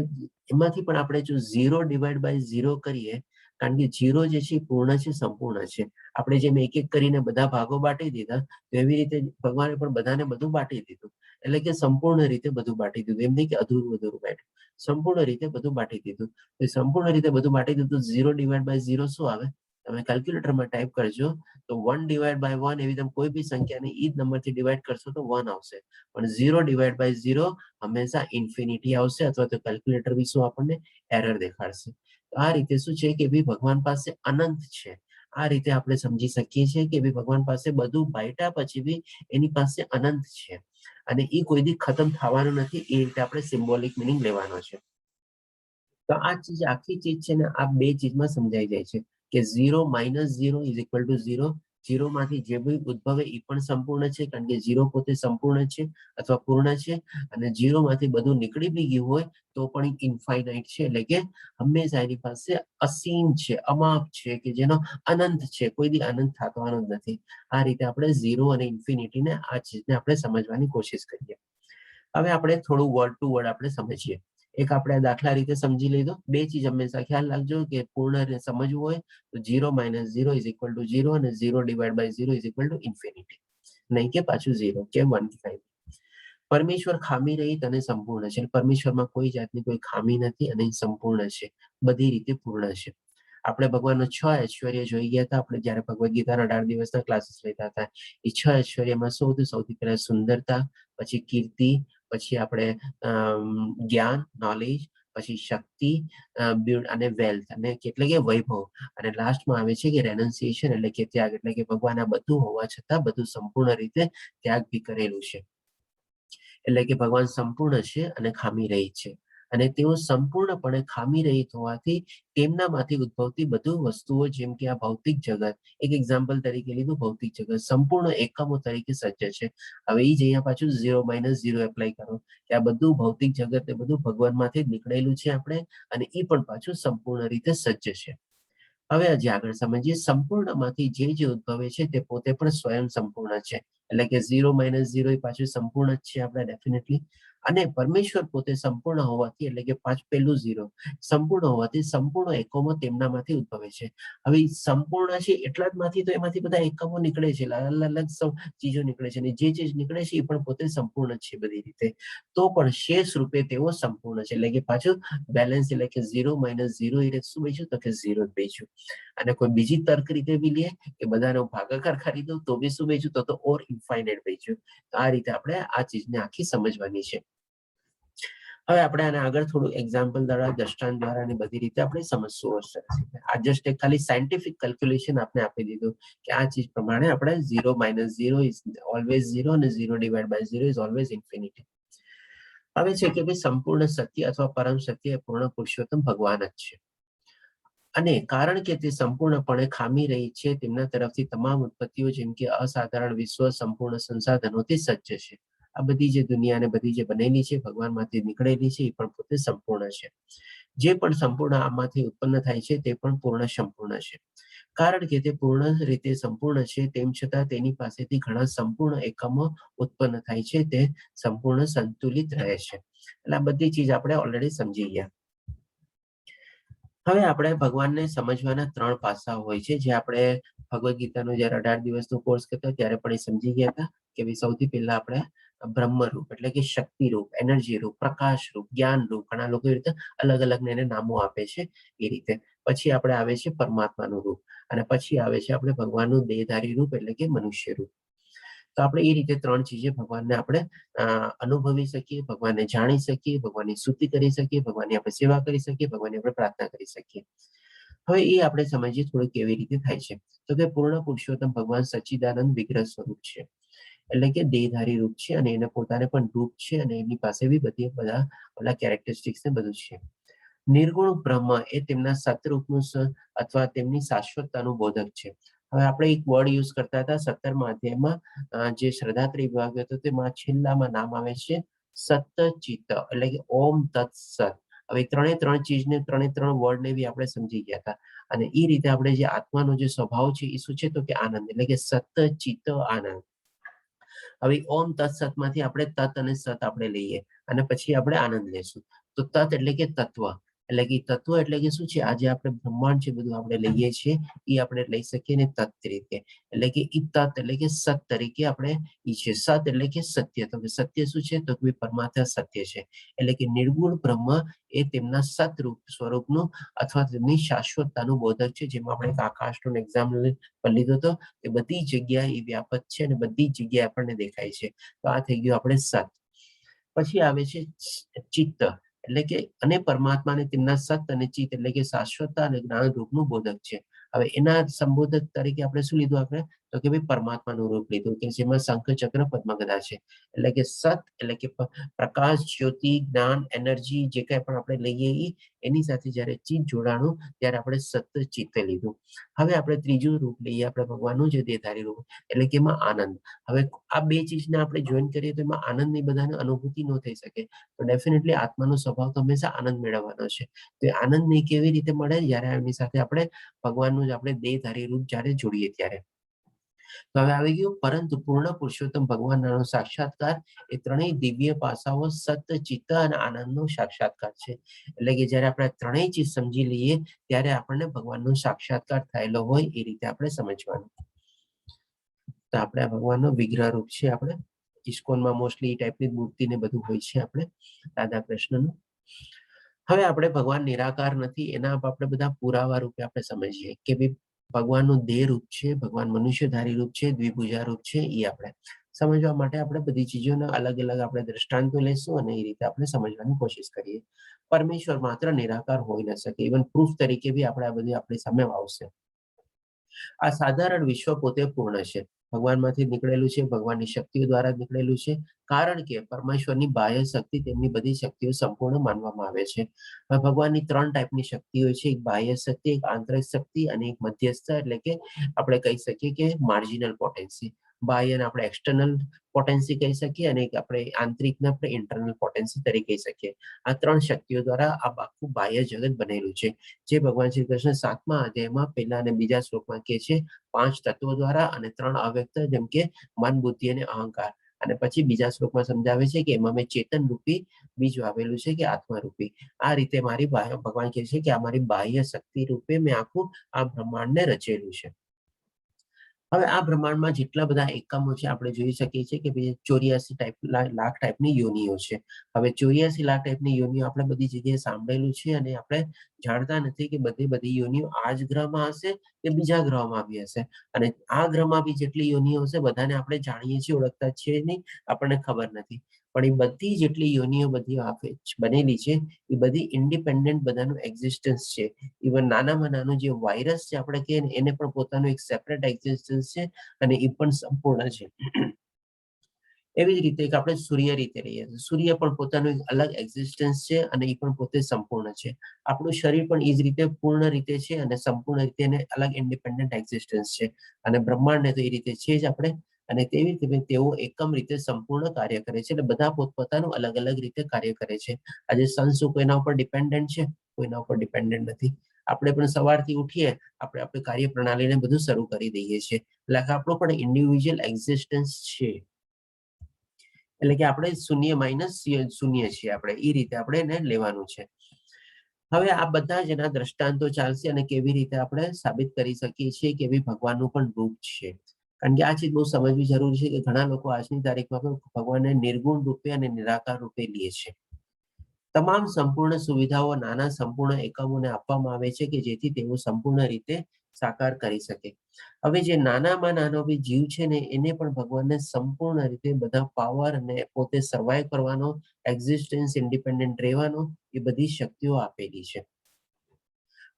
એમાંથી પણ આપણે જો 0 ડિવાઈડ બાય 0 કરીએ, કારણ કે 0 જે છે એ પૂર્ણ છે, સંપૂર્ણ છે. આપણે જેમ એક એક કરીને બધા ભાગો બાટી દીધા તો એવી રીતે ભગવાને પણ બધાને બધું બાટી દીધું. એટલે કે સંપૂર્ણ રીતે બધું બાટી દીધું. એમ નહીં કે અધૂરું અધૂરું બાટ્યું. સંપૂર્ણ રીતે બધું બાટી દીધું. તો સંપૂર્ણ રીતે બધું બાટી દીધું. 0 ડિવાઈડ બાય 0 શું આવે? તમે કેલ્ક્યુલેટરમાં ટાઈપ કરજો તો 1 ડિવાઈડ બાય 1 એવી તમે કોઈ બી સંખ્યાને ઈ જ નંબરથી ડિવાઈડ કરશો તો 1 આવશે. પણ 0 ડિવાઈડ બાય 0 હંમેશા ઇન્ફિનિટી આવશે અથવા તો કેલ્ક્યુલેટર બી શું આપણને એરર દેખાડશે. તો આ રીતે શું છે કે ભાઈ ભગવાન પાસે અનંત છે. આ રીતે આપણે સમજી શકીએ છીએ કે ભાઈ ભગવાન પાસે બધું બાંટ્યા પછી બી એની પાસે અનંત છે અને એ કોઈ દી ખતમ થવાનું નથી. એ રીતે આપણે સિમ્બોલિક મિનિંગ લેવાનો છે. તો આ ચીજ આખી ચીજ છે ને આ બે ચીજમાં સમજાઈ જાય છે કે 0 માઇનસ 0 ઇઝ ઇક્વલ ટુ 0. 0 માંથી જે બી ઉદ્ભવે એ પણ સંપૂર્ણ છે, કારણ કે 0 પોતે સંપૂર્ણ છે અથવા પૂર્ણ છે અને 0 માંથી બધું નીકળી બી ગયું હોય તો પણ ઇન્ફાઇનાઇટ છે. એટલે કે હંમેશા એની પાસે અસીમ છે, અમાપ છે કે જેનો અનંત છે, કોઈ દી અનંત થવાનો જ નથી. આ રીતે આપણે 0 અને ઇન્ફિનિટીને આ ચીજને આપણે સમજવાની કોશિશ કરીએ. હવે આપણે થોડું વર્ડ ટુ વર્ડ આપણે સમજીએ. એક આપણે દાખલા રીતે સમજી લીધો. બે ચીજ હંમેશા ખ્યાલ રાખજો કે પૂર્ણ સમજવું હોય તો 0 માઇનસ 0 ઇઝ ઇક્વલ ટુ 0 અને 0 divide by 0 is equal to infinity. નહીં કે પાછું 0 કે 1 પરમેશ્વર ખામી રહિત અને સંપૂર્ણ છે. પરમેશ્વરમાં કોઈ જાતની કોઈ ખામી નથી અને સંપૂર્ણ છે, બધી રીતે પૂર્ણ છે. આપણે ભગવાનનો 6 ઐશ્વર્ય જોઈ ગયા હતા આપણે જ્યારે ભગવદ્ ગીતાના 18 દિવસના ક્લાસીસ લેતા હતા. એ 6 ઐશ્વર્યમાં શું હતું? સૌથી પહેલા સુંદરતા, પછી કીર્તિ, પછી આપણે જ્ઞાન, નોલેજ, પછી શક્તિ અને વેલ્થ અને એટલે કે વૈભવ અને લાસ્ટમાં આવે છે કે રેનન્સિએશન એટલે કે ત્યાગ. એટલે કે ભગવાન આ બધું હોવા છતાં બધું સંપૂર્ણ રીતે ત્યાગ બી કરેલું છે. એટલે કે ભગવાન સંપૂર્ણ છે અને ખામી રહિત છે અને તેઓ સંપૂર્ણપણે ખામી રહિત હોવાથી તેમનામાંથી ઉદ્ભવતી બધું વસ્તુઓ જેમ કે આ ભૌતિક જગત, એક એક્ઝામ્પલ તરીકે લીધું, ભૌતિક જગત સંપૂર્ણ એકમો તરીકે સજ્જ છે. હવે એ જ અહીંયા પાછું 0 માઇનસ 0 એપ્લાય કરો કે આ બધું ભૌતિક જગત એ બધું ભગવાનમાંથી જ નીકળેલું છે આપણે અને એ પણ પાછું સંપૂર્ણ રીતે સજ્જ છે. હવે હજી આગળ સમજીએ. સંપૂર્ણમાંથી જે ઉદ્ભવે છે તે પોતે પણ સ્વયં સંપૂર્ણ છે. એટલે કે 0 માઇનસ 0 એ પાછું સંપૂર્ણ જ છે આપણે ડેફિનેટલી. અને પરમેશ્વર પોતે સંપૂર્ણ હોવાથી એટલે કે પહેલું 0 સંપૂર્ણ હોવાથી સંપૂર્ણ એકમો તેમનામાંથી ઉદ્ભવે છે. હવે સંપૂર્ણ છે એટલા જ માંથી તો એમાંથી બધા એકમો નીકળે છે, અલગ અલગ ચીજો નીકળે છે અને જે ચીજ નીકળે છે એ પણ પોતે સંપૂર્ણ છે બધી રીતે. તો પણ શેષ રૂપે તેઓ સંપૂર્ણ છે. એટલે કે પાછું બેલેન્સ એટલે કે 0 માઇનસ 0 એ શું બચ્યું? તો કે 0 જ બચ્યું. અને કોઈ બીજી તર્ક રીતે બી લઈએ કે બધાનો ભાગાકાર કરી દઉં તો બી શું બચ્યું? તો ઓર ઇન્ફાઇનાઇટ બચ્યું. તો આ રીતે આપણે આ ચીજને આખી સમજવાની છે. હવે આપણે આને આગળ થોડું એક્ઝામ્પલ દ્વારા, દ્રષ્ટાંત દ્વારા અને બધી રીતે આપણે સમજશું. આ જસ્ટ એક ખાલી સાયન્ટિફિક કેલ્ક્યુલેશન આપણે આપી દીધું કે આ ચીજ પ્રમાણે આપણે 0 માઇનસ 0 ઇઝ ઓલવેઝ 0 અને 0 divide by 0 is always infinity. હવે છે કે ભાઈ સંપૂર્ણ સત્ય અથવા પરમ સત્ય એ પૂર્ણ પુરુષોત્તમ ભગવાન જ છે અને કારણ કે તે સંપૂર્ણપણે ખામી રહી છે તેમના તરફથી તમામ ઉત્પત્તિઓ જેમ કે અસાધારણ વિશ્વ, સંપૂર્ણ સંસાધનોથી સજ્જ છે. આ બધી જે દુનિયાને બધી જે બનેલી છે ભગવાનમાંથી નીકળેલી છે એ પણ પોતે સંપૂર્ણ છે. જે પણ સંપૂર્ણ આમાંથી ઉત્પન્ન થાય છે તે પણ પૂર્ણ સંપૂર્ણ છે. કારણ કે તે પૂર્ણ રીતે સંપૂર્ણ છે તેમ છતાં તેની પાસેથી ઘણા સંપૂર્ણ એકમો ઉત્પન્ન થાય છે. તે સંપૂર્ણ સંતુલિત રહે છે. એટલે આ બધી ચીજ આપણે ઓલરેડી સમજી ગયા. હવે આપણે ભગવાનને સમજવાના 3 પાસાઓ હોય છે જે આપણે ભગવદ્ ગીતાનો જયારે 18 દિવસનો કોર્સ કરતા ત્યારે પણ એ સમજી ગયા હતા કે સૌથી પહેલા આપણે બ્રહ્મરૂપ એટલે કે શક્તિ રૂપ, એનર્જી રૂપ, પ્રકાશ રૂપ, જ્ઞાન રૂપ, ઘણા લોકો એ રીતે અલગ અલગ એને નામો આપે છે એ રીતે. પછી આપણે આવે છે પરમાત્માનું રૂપ અને પછી આવે છે આપણે ભગવાનનું દેહધારી રૂપ એટલે કે મનુષ્ય રૂપ. તો આપણે એ રીતે 3 ચીજે ભગવાનને આપણે અનુભવી શકીએ, ભગવાનને જાણી શકીએ, ભગવાનની સ્તુતિ કરી શકીએ, ભગવાનની આપણે સેવા કરી શકીએ, ભગવાનની આપણે પ્રાર્થના કરી શકીએ. હવે એ આપણે સમજીએ થોડું કેવી રીતે થાય છે. તો કે પૂર્ણ પુરુષોત્તમ ભગવાન સચ્ચિદાનંદ વિગ્રહ સ્વરૂપ છે. એટલે કે દેહધારી રૂપ છે અને એને પોતાને પણ રૂપ છે અને એની પાસે બી બધા કેરેક્ટરિસ્ટિક્સ ને બધું છે. નિર્ગુણ બ્રહ્મ એ તેમના સતરૂપનું અથવા તેમની શાશ્વતતાનું બોધક છે. હવે આપણે એક વર્ડ યુઝ કરતા હતા 17મા અધ્યાયમાં, જે શ્રદ્ધાત્રય વિભાગ હતો તેમાં છેલ્લામાં નામ આવે છે સતચિત્ત, એટલે કે ઓમ તત્સત. હવે ત્રણ ચીજને 3 વર્ડને બી આપણે સમજી ગયા હતા. અને એ રીતે આપણે જે આત્માનો જે સ્વભાવ છે એ શું છે તો કે આનંદ, એટલે કે સતચિત્ત આનંદ. હવે ઓમ તત્સત માંથી આપણે તત અને સત આપણે લઈએ અને પછી આપણે આનંદ લેશું. તો તત એટલે કે તત્વ, એટલે કે તત્વ એટલે કે શું છે, આજે આપણે બ્રહ્માંડ છે બધું આપણે લઈએ છીએ એ આપણે લઈ શકીએ ને તત તરીકે, એટલે કે ઈ તત એટલે કે સત તરીકે આપણે ઈ છે. સત એટલે કે સત્ય, તો સત્ય શું છે તો કે પરમાત્મા સત્ય છે. એટલે કે નિર્ગુણ બ્રહ્મ એ તેમના સતરૂપ સ્વરૂપનું અથવા તેમની શાશ્વતતાનું બોધક છે. જેમાં આપણે એક આકાશનું એક્ઝામ્પલ લીધો હતો કે બધી જગ્યાએ એ વ્યાપક છે અને બધી જગ્યાએ આપણને દેખાય છે. તો આ થઈ ગયું આપણે સત. પછી આવે છે ચિત્ત, એટલે કે અને પરમાત્માને તેમના સત અને ચિત્ત એટલે કે શાશ્વતતા અને જ્ઞાન રૂપનું બોધક છે. હવે એના સંબોધક તરીકે આપણે શું લીધું આપણે તો કે ભાઈ પરમાત્માનું રૂપ લીધું કે જેમાં શંખ ચક્ર પદ્મગદા છે. એટલે કે સત એટલે કે પ્રકાશ, જ્યોતિ, જ્ઞાન, એનર્જી જે કઈ પણ આપણે લઈએ એની સાથે જયારે ચિત્ત જોડાણું ત્યારે આપણે સત ચિત્ત લીધું. હવે આપણે ત્રીજું રૂપ લઈએ આપણે ભગવાનનું જે દેહધારી રૂપ, એટલે કે એમાં આનંદ. હવે આ બે ચીજને આપણે જોઈન કરીએ તો એમાં આનંદની બધાને અનુભૂતિ ન થઈ શકે. તો ડેફિનેટલી આત્માનો સ્વભાવ તો હંમેશા આનંદ મેળવવાનો છે. તો એ આનંદની કેવી રીતે મળે, જ્યારે એમની સાથે આપણે ભગવાનનું જ આપણે દેહધારી રૂપ જ્યારે જોડીએ ત્યારે. તો હવે આવી ગયું, પરંતુ પૂર્ણ પુરુષોત્તમ ભગવાનનો સાક્ષાત્કાર એ ત્રણેય દિવ્ય પાસાઓ સત, ચિત્ત અને આનંદનો સાક્ષાત્કાર છે. એટલે કે જયારે આપણે ત્રણેય ચીજ સમજી લઈએ ત્યારે આપણને ભગવાનનો સાક્ષાત્કાર થયેલો હોય એ રીતે આપણે સમજવાનું. તો આપણે આ ભગવાનનો વિગ્રહ રૂપ છે. આપણે ઇસ્કોનમાં મોસ્ટલી એ ટાઈપની મૂર્તિ ને બધું હોય છે આપણે રાધા કૃષ્ણનું. હવે આપણે ભગવાન નિરાકાર નથી એના આપણે બધા પુરાવા રૂપે આપણે સમજીએ કે ભગવાનનું દેહ રૂપ છે, ભગવાન મનુષ્યધારી રૂપ છે, દ્વિભુજા રૂપ છે. એ આપણે સમજવા માટે આપણે બધી ચીજોના અલગ અલગ આપણે દ્રષ્ટાંતો લેશું અને એ રીતે આપણે સમજવાની કોશિશ કરીએ. પરમેશ્વર માત્ર નિરાકાર હોઈ ન શકે, ઇવન પ્રૂફ તરીકે બી આપણે આ બધી આપણી સામે આવશે. આ સાધારણ વિશ્વ પોતે પૂર્ણ છે, ભગવાનમાંથી નીકળેલું છે, ભગવાનની શક્તિઓ દ્વારા નીકળેલું છે. કારણ કે પરમેશ્વરની બાહ્ય શક્તિ તેમની બધી શક્તિઓ સંપૂર્ણ માનવામાં આવે છે. ભગવાનની 3 ટાઈપની શક્તિઓ છે, એક બાહ્ય શક્તિ, એક આંતરિક શક્તિ અને એક મધ્યસ્થ, એટલે કે આપણે કહી શકીએ કે માર્જિનલ પોટેન્સી. બાહ્યને આપણે એક્સટર્નલ પોટેન્સી કહી શકીએ અને આપણે આંતરિકને આપણે ઇન્ટરનલ પોટેન્સી તરીકે કહી શકીએ. આ 3 શક્તિઓ દ્વારા આ આખું બાહ્ય જગત બનેલું છે, જે ભગવાન શ્રી કૃષ્ણ 7મા અધ્યાયમાં પહેલા અને બીજા શ્લોકમાં કહે છે 5 તત્વો દ્વારા અને 3 અવ્યક્ત, જેમ કે મન, બુદ્ધિ અને અહંકાર. અને પછી બીજા શ્લોકમાં સમજાવે છે કે એમાં મેં ચેતન રૂપી બીજું આવેલું છે કે આત્મા રૂપી. આ રીતે મારી ભગવાન કહે છે કે આ મારી બાહ્ય શક્તિ રૂપે મેં આખું આ બ્રહ્માંડને રચેલું છે. હવે આ બ્રહ્માંડમાં જેટલા બધા એકમો છે આપણે જોઈ શકીએ છીએ કે 84 લાખ ટાઈપની યોનિઓ છે. હવે 84 લાખ ટાઈપની યોનિઓ આપણે બધી જગ્યાએ સાંભળેલું છે અને આપણે જાણતા નથી કે બધી યોનિઓ આ જ ગ્રહમાં હશે કે બીજા ગ્રહમાં બી હશે. અને આ ગ્રહમાં બી જેટલી યોનિઓ હશે બધાને આપણે જાણીએ છીએ, ઓળખતા છીએ નહીં, આપણને ખબર નથી. પણ એ બધી જેટલી યોનિઓ બધી બનેલી છે એ બધી ઇન્ડિપેન્ડન્ટ બધાનું એક્ઝિસ્ટન્સ છે. ઇવન નાનામાં નાનું જે વાયરસ છે આપણે કહીએ ને એને પણ પોતાનું એક સેપરેટ એક્ઝિસ્ટન્સ છે અને એ પણ સંપૂર્ણ છે. એવી જ રીતે આપણે સૂર્ય રીતે રહીએ છીએ, સૂર્ય પણ પોતાનું એક અલગ એક્ઝિસ્ટન્સ છે અને એ પણ પોતે સંપૂર્ણ છે. આપણું શરીર પણ એ જ રીતે પૂર્ણ રીતે છે અને સંપૂર્ણ રીતે એને અલગ ઇન્ડિપેન્ડન્ટ એક્ઝિસ્ટન્સ છે. અને બ્રહ્માંડને તો એ રીતે છે જ આપણે. અને તેવી રીતે તેઓ એકમ રીતે સંપૂર્ણ કાર્ય કરે છે. એટલે બધા પોતપોતાનું અલગ અલગ રીતે કાર્ય કરે છે. આજે સન શું કોઈના ઉપર ડિપેન્ડન્ટ છે? કોઈના ઉપર ડિપેન્ડન્ટ નથી. આપણે પણ સવારથી ઉઠીએ આપણે આપણી કાર્ય પ્રણાલીને બધું શરૂ કરી દઈએ છીએ. એટલે આપણું પણ ઇન્ડિવિજ્યુઅલ એક્ઝિસ્ટન્સ છે. એટલે કે આપણે શૂન્ય માઇનસ શૂન્ય છીએ, આપણે એ રીતે આપણે એને લેવાનું છે. હવે આ બધા જ એના દ્રષ્ટાંતો ચાલશે અને કેવી રીતે આપણે સાબિત કરી શકીએ છીએ કે ભગવાનનું પણ રૂપ છે. કારણ કે આ ચીજ બહુ સમજવી જરૂરી છે કે ઘણા લોકો આજની તારીખમાં પણ ભગવાનને નિર્ગુણ રૂપે અને નિરાકાર રૂપે લે છે. તમામ સંપૂર્ણ સુવિધાઓ નાના સંપૂર્ણ એકમોને આપવામાં આવે છે કે જેથી તેઓ સંપૂર્ણ રીતે સાકાર કરી શકે. હવે જે નાનામાં નાનો બી જીવ છે ને એને પણ ભગવાનને સંપૂર્ણ રીતે બધા પાવર અને પોતે સર્વાઈવ કરવાનો, એક્ઝિસ્ટન્સ ઇન્ડિપેન્ડન્ટ રહેવાનો એ બધી શક્તિઓ આપેલી છે.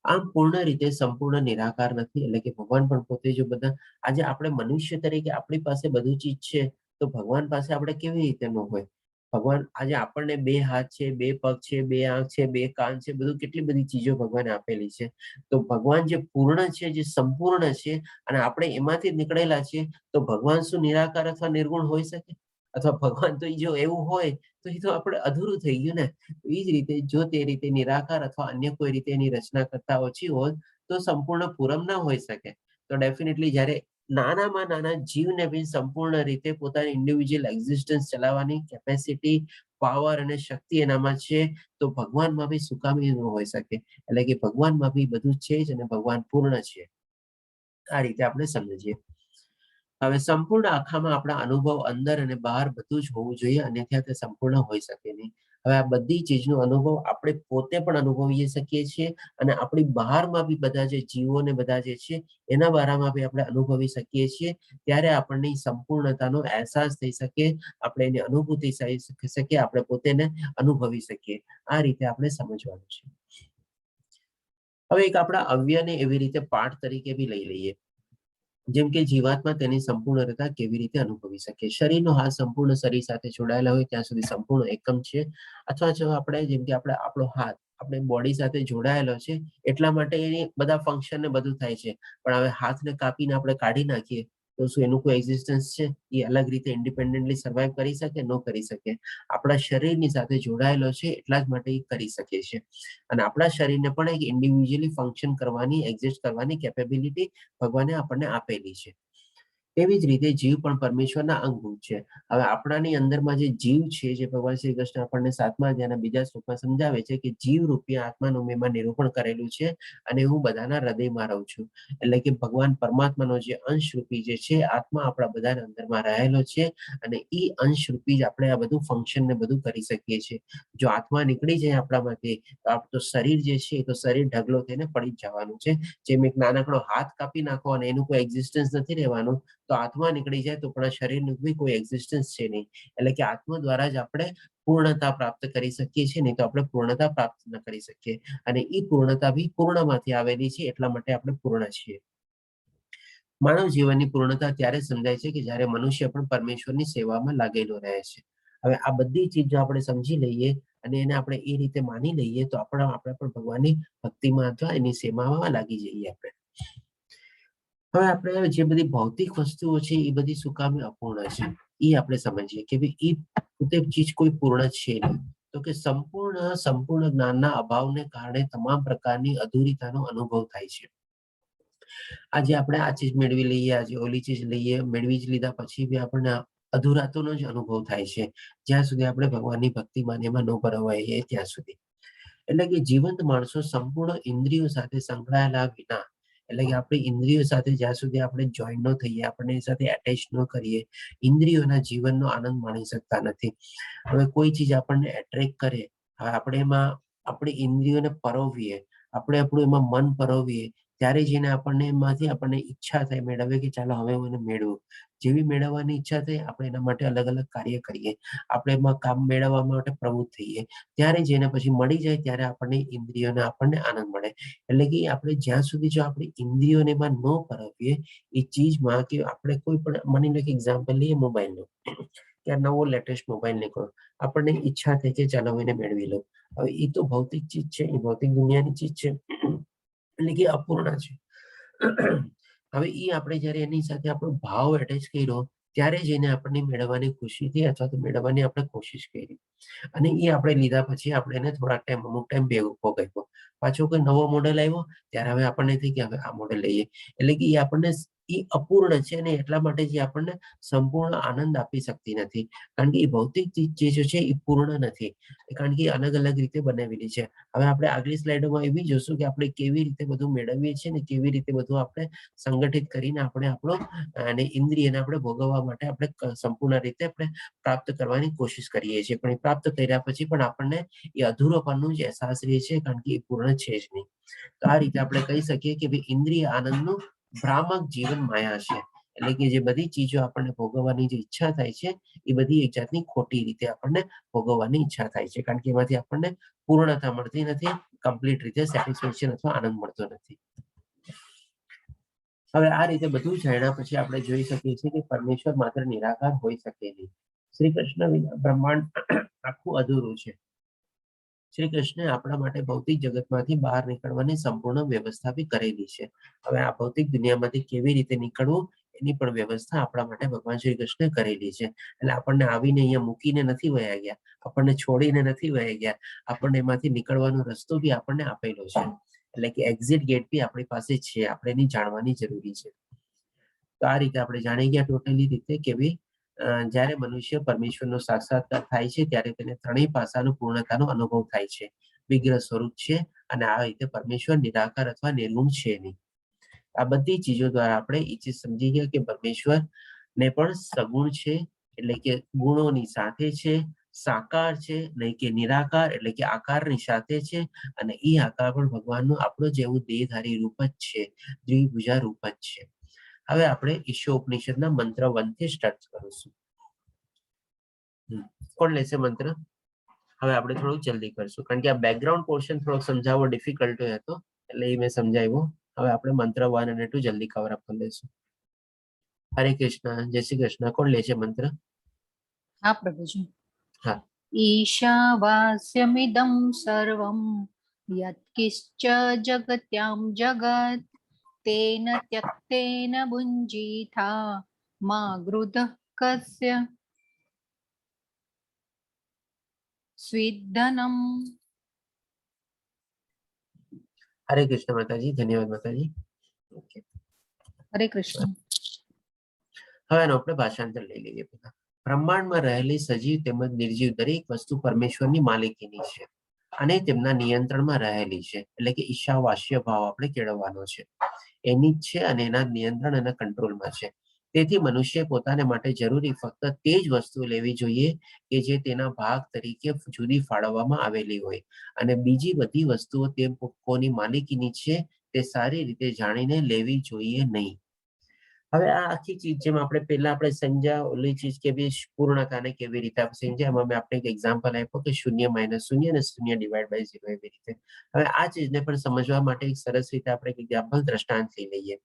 આમ પૂર્ણ રીતે સંપૂર્ણ નિરાકાર નથી, એટલે કે ભગવાન પણ પોતે જો બધા આજે આપણે મનુષ્ય તરીકે આપણી પાસે બધું ચીજ છે, તો ભગવાન પાસે આપણે કેવી રીતે ન હોય? ભગવાન આજે આપણને 2 હાથ છે, 2 પગ છે, 2 આંખ છે, 2 કાન છે, બધું કેટલી બધી ચીજો ભગવાને આપેલી છે. તો ભગવાન જે પૂર્ણ છે, જે સંપૂર્ણ છે અને આપણે એમાંથી જ નીકળેલા છીએ, તો ભગવાન શું નિરાકાર અથવા નિર્ગુણ હોઈ શકે? અથવા ભગવાન તો જો એવું હોય તો એ તો આપણે અધૂરું થઈ ગયું ને. એ જ રીતે જો તે રીતે નિરાકાર અથવા અન્ય કોઈ રીતે એની રચના કરતા ઓછી હોત તો સંપૂર્ણ પૂરમ ના હોઈ શકે. તો ડેફિનેટલી જ્યારે નાનામાં નાના જીવને બી સંપૂર્ણ રીતે પોતાની ઇન્ડિવિજ્યુઅલ એક્ઝિસ્ટન્સ ચલાવવાની કેપેસિટી, પાવર અને શક્તિ એનામાં છે, તો ભગવાનમાં બી શું કામ એ ન હોઈ શકે? એટલે કે ભગવાનમાં બી બધું છે જ અને ભગવાન પૂર્ણ છે. આ રીતે આપણે સમજીએ. હવે સંપૂર્ણ આખામાં આપણા અનુભવ અંદર અને બહાર બધું જ હોવું જોઈએ, અન્યથા તે સંપૂર્ણ હોઈ શકે નહીં. હવે આ બધી ચીજનો અનુભવ આપણે પોતે પણ અનુભવી શકીએ છીએ અને આપણી બહારમાં બી બધા જે જીવો ને બધા જે છે એના બારામાં બી આપણે અનુભવી શકીએ છીએ. ત્યારે આપણને સંપૂર્ણતાનો અહેસાસ થઈ શકે, આપણે એની અનુભૂતિ થઈ શકે, આપણે પોતેને અનુભવી શકીએ. આ રીતે આપણે સમજવાનું છે. હવે એક આપણા અવ્યયને એવી રીતે પાઠ તરીકે બી લઈ લઈએ. જેમ કે જીવાત્મા તેની સંપૂર્ણતા કેવી રીતે અનુભવી શકે? શરીરનો હાથ સંપૂર્ણ શરીર સાથે જોડાયેલા હોય ત્યાં સુધી સંપૂર્ણ એકમ છે. અથવા જો આપણે જેમ કે આપણો હાથ આપણે બોડી સાથે જોડાયેલો છે એટલા માટે એની બધા ફંક્શન ને બધું થાય છે. પણ હવે હાથને કાપીને આપણે કાઢી નાખીએ તો શું એનું કોઈ એક્ઝિસ્ટન્સ છે? એ અલગ રીતે ઇન્ડિપેન્ડન્ટલી સર્વાઈવ કરી શકે? ન કરી શકે. આપણા શરીરની સાથે જોડાયેલો છે એટલા જ માટે એ કરી શકે છે. અને આપણા શરીરને પણ એક ઇન્ડિવિજ્યુઅલી ફંક્શન કરવાની, એક્ઝિસ્ટ કરવાની કેપેબિલિટી ભગવાને આપણને આપેલી છે. તેવી જ રીતે જીવ પણ પરમેશ્વરના અંગભૂત છે. હવે આપણાની અંદરમાં જે જીવ છે, જે ભગવાન શ્રી કૃષ્ણ આપણને 7મા અધ્યાયના બીજા શ્લોકમાં સમજાવે છે કે જીવ રૂપી આત્માનું મેં નિરૂપણ કરેલું છે અને હું બધાના હૃદયમાં રહું છું. એટલે કે ભગવાન પરમાત્માનો જે અંશ રૂપી જે છે આત્મા આપણા બધાના અંદરમાં રહેલો છે અને એ અંશ રૂપી જ આપણે આ બધું ફંક્શન ને બધું કરી શકીએ છીએ. જો આત્મા નીકળી જાય આપણામાંથી તો શરીર જે છે તો શરીર ઢગલો થઈને પડી જ જવાનું છે. જેમ એક નાનકડો હાથ કાપી નાખો અને એનું કોઈ એક્ઝિસ્ટન્સ નથી રહેવાનું, તો આત્મા નીકળી જાય તો પણ શરીરનું બી કોઈ એક્ઝિસ્ટન્સ છે નહીં. એટલે કે આત્મા દ્વારા જ આપણે પૂર્ણતા પ્રાપ્ત કરી શકીએ છીએ, નહીં તો આપણે પૂર્ણતા પ્રાપ્ત ન કરી શકીએ. અને એ પૂર્ણતા બી પૂર્ણમાંથી આવેલી છે, એટલા માટે આપણે પૂર્ણ છીએ. માનવ જીવનની પૂર્ણતા ત્યારે સમજાય છે કે જ્યારે મનુષ્ય પણ પરમેશ્વરની સેવામાં લાગેલો રહે છે. હવે આ બધી ચીજો આપણે સમજી લઈએ અને એને આપણે એ રીતે માની લઈએ તો આપણે પણ ભગવાનની ભક્તિમાં અથવા એની સેવામાં લાગી જઈએ આપણે. હવે આપણે જે બધી ભૌતિક વસ્તુઓ છે એ બધી શું કામ અપૂર્ણ છે એ આપણે સમજીએ કે ભાઈ એ પોતે ચીજ કોઈ પૂર્ણ છે નહીં. તો કે સંપૂર્ણ જ્ઞાનના અભાવને કારણે તમામ પ્રકારની અધૂરિતાનો અનુભવ થાય છે. આજે આપણે આ ચીજ મેળવી લઈએ, આજે ઓલી ચીજ લઈએ, મેળવી જ લીધા પછી બી આપણને અધૂરાતોનો જ અનુભવ થાય છે, જ્યાં સુધી આપણે ભગવાનની ભક્તિમાં એમાં ન પરવાઈએ ત્યાં સુધી. એટલે કે જીવંત માણસો સંપૂર્ણ ઇન્દ્રિયો સાથે સંકળાયેલા વિના, એટલે કે આપણી ઇન્દ્રિયો સાથે જ્યાં સુધી આપણે જોઈન ન થઈએ, આપણે એની સાથે એટેચ ન કરીએ, ઇન્દ્રિયોના જીવનનો આનંદ માણી શકતા નથી. હવે કોઈ ચીજ આપણને એટ્રેક્ટ કરે, હવે આપણે એમાં આપણી ઇન્દ્રિયોને પરોવીએ, આપણે આપણું એમાં મન પરોવીએ, ત્યારે જઈને આપણને એમાંથી આપણને ઈચ્છા થાય મેળવે કે ચાલો હવે હું એને મેળવું. જેવી મેળવવાની ઈચ્છા થાય આપણે એના માટે અલગ અલગ કાર્ય કરીએ, આપણે એમાં કામ મેળવવા માટે પ્રવૃત્ત થઈએ. ત્યારે જેને પછી મળી જાય ત્યારે આપણને ઇન્દ્રિયોને આપણને આનંદ મળે. એટલે કે આપણે જ્યાં સુધી જો આપણી ઇન્દ્રિયોને એમાં ન પરોવીએ એ ચીજમાં, કે આપણે કોઈ પણ માની લો કે એક્ઝામ્પલ લઈએ મોબાઈલનું, કે નવો લેટેસ્ટ મોબાઈલ નીકળ્યો, આપણને ઈચ્છા થઈ કે ચાલો હું એને મેળવી લઉં. હવે એ તો ભૌતિક ચીજ છે, એ ભૌતિક દુનિયાની ચીજ છે, એટલે કે અપૂર્ણ છે. હવે એ આપણે જયારે એની સાથે આપણો ભાવ એટેચ કર્યો ત્યારે જઈને આપણને મેળવવાની ખુશી થઈ અથવા તો મેળવવાની આપણે કોશિશ કરી અને એ આપણે લીધા પછી આપણે એને થોડાક ટાઈમ અમુક ટાઈમ ભોગવ્યો. પાછો કોઈ નવો મોડેલ આવ્યો ત્યારે હવે આપણને થઈ કે હવે આ મોડેલ લઈએ. એટલે કે એ આપણને એ અપૂર્ણ છે અને એટલા માટે જે આપણને સંપૂર્ણ આનંદ આપી શકતી નથી, કારણ કે એ ભૌતિક ચીજો છે એ પૂર્ણ નથી, કારણ કે અલગ અલગ રીતે બનાવેલી છે. હવે આપણે આગલી સ્લાઇડોમાં એવી જોશું કે આપણે કેવી રીતે બધું મેળવીએ છીએ ને કેવી રીતે બધું આપણે સંગઠિત કરીને આપણે આપણો અને ઇન્દ્રિયને આપણે ભોગવવા માટે આપણે સંપૂર્ણ રીતે આપણે પ્રાપ્ત કરવાની કોશિશ કરીએ છીએ, પણ એ પ્રાપ્ત કર્યા પછી પણ આપણને એ અધૂરોપણનું જ અહેસાસ રહે છે, કારણ કે એ પૂર્ણ છે જ નહીં. તો આ રીતે આપણે કહી શકીએ કે ભાઈ ઇન્દ્રિય આનંદનું ભ્રામક જીવન માયા છે, એટલે કે જે બધી ચીજો આપણને ભોગવવાની જે ઈચ્છા થાય છે એ બધી એક જાતની ખોટી રીતે આપણને ભોગવવાની ઈચ્છા થાય છે, કારણ કે એમાંથી આપણને પૂર્ણતા મળતી નથી, કમ્પ્લીટ રીતે સેટિસ્ફેક્શન અથવા આનંદ મળતો નથી. હવે આ રીતે બધું જાણ્યા પછી આપણે જોઈ શકીએ છીએ કે પરમેશ્વર માત્ર નિરાકાર હોઈ શકે નહીં. શ્રી કૃષ્ણ વિના બ્રહ્માંડ આખું અધૂરું છે. શ્રી કૃષ્ણે આપણા માટે ભૌતિક જગતમાંથી બહાર નીકળવાની સંપૂર્ણ વ્યવસ્થા બી કરેલી છે. હવે આ ભૌતિક દુનિયામાંથી કેવી રીતે નીકળવું એની પણ વ્યવસ્થા આપણા માટે ભગવાન શ્રી કૃષ્ણે કરેલી છે. એટલે આપણને આવીને અહીંયા મૂકીને નથી વયા ગયા, આપણને છોડીને નથી વયા ગયા, આપણને એમાંથી નીકળવાનો રસ્તો બી આપણને આપેલો છે. એટલે કે એક્ઝિટ ગેટ બી આપણી પાસે છે, આપણે એની જાણવાની જરૂરી છે. તો આ રીતે આપણે જાણી ગયા ટોટલી રીતે કે ભાઈ જ્યારે મનુષ્ય પરમેશ્વરનો સાક્ષાત્કાર થાય છે ત્યારે તેને ત્રણેય પાસાનું પૂર્ણતાનો અનુભવ થાય છે. વિગ્રહ સ્વરૂપ છે અને આ રીતે પરમેશ્વર નિરાકાર અથવા નિર્ગુણ છે નહીં. આ બધી ચીજો દ્વારા આપણે એ ચીજ સમજી ગયા કે પરમેશ્વર ને પણ સગુણ છે, એટલે કે ગુણોની સાથે છે, સાકાર છે નહીં કે નિરાકાર એટલે કે આકારની સાથે છે, અને એ આકાર પણ ભગવાનનું આપણું જેવું દેહધારી રૂપ જ છે, દ્વિભુજા રૂપ જ છે. હવે આપણે ઈશોપનિષદના મંત્ર 1 થી સ્ટાર્ટ કરીશું. કોણ લેશે મંત્ર? હવે આપણે થોડું જલ્દી કરશું, કારણ કે આ બેકગ્રાઉન્ડ પોર્શન થોડોક સમજાવવો ડિફિકલ્ટ હતો, એટલે એ મેં સમજાવ્યું. હવે આપણે મંત્ર 1 અને 2 જલ્દી કવર અપ કરી લઈશું. હરે કૃષ્ણ, જય શ્રી કૃષ્ણ. કોણ લેશે મંત્ર? હા પ્રભુજી. હા. ઈશાવાસ્યમિદં સર્વં યત્કિશ્ચ જગત્યામ જગત તેન ત્યક્તેન ભુંજીથા મા ગૃધઃ કસ્ય સ્વિદ્ધનમ. હરે કૃષ્ણ માતાજી, ધન્યવાદ માતાજી. ઓકે, હરે કૃષ્ણ. હવે એનો આપણે ભાષાંતર લઈ લઈએ. બધા બ્રહ્માંડમાં રહેલી સજીવ તેમજ નિર્જીવ દરેક વસ્તુ પરમેશ્વરની માલિકીની છે અને તેમના નિયંત્રણમાં રહેલી છે, એટલે કે ઈશાવાસ્ય ભાવ આપણે કેળવવાનો છે. એની જ છે અને એના નિયંત્રણ અને કંટ્રોલમાં છે. તેથી મનુષ્ય પોતાને માટે જરૂરી ફક્ત તે જ વસ્તુ લેવી જોઈએ કે જે તેના ભાગ તરીકે જુદી ફાળવવામાં આવેલી હોય, અને બીજી બધી વસ્તુઓ તે કોની માલિકીની છે તે સારી રીતે જાણીને લેવી જોઈએ નહીં. હવે આ આખી ચીજ જેમ આપણે પહેલા આપણે સમજ્યા ઓલી ચીજ કે ભાઈ પૂર્ણતાને કેવી રીતે આપણે સમજ્યા, એમાં મેં આપણે એક એક્ઝામ્પલ આપ્યો કે 0 - 0 અને 0 / 0 એવી રીતે. હવે આ ચીજને પણ સમજવા માટે એક સરસ રીતે આપણે એક એક્ઝામ્પલ દ્રષ્ટાંત લઈ લઈએ